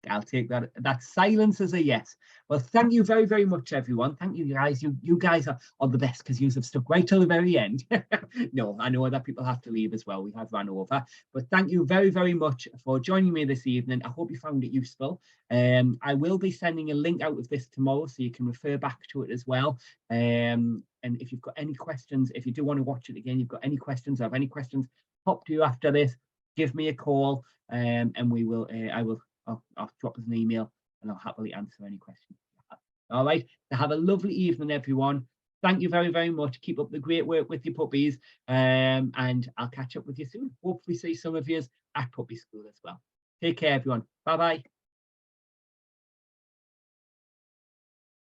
I'll take that silence as a yes. Well, thank you very, very much, everyone. Thank you, guys. You guys are the best, because you have stuck right till the very end. No, I know that people have to leave as well. We have run over. But thank you very, very much for joining me this evening. I hope you found it useful. I will be sending a link out of this tomorrow, so you can refer back to it as well. And if you've got any questions, if you do want to watch it again, you've got any questions, or have any questions pop to you after this, give me a call, and we will. I'll drop us an email, and I'll happily answer any questions. All right. So have a lovely evening, everyone. Thank you very, very much. Keep up the great work with your puppies, and I'll catch up with you soon. Hopefully see some of you at puppy school as well. Take care, everyone. Bye-bye.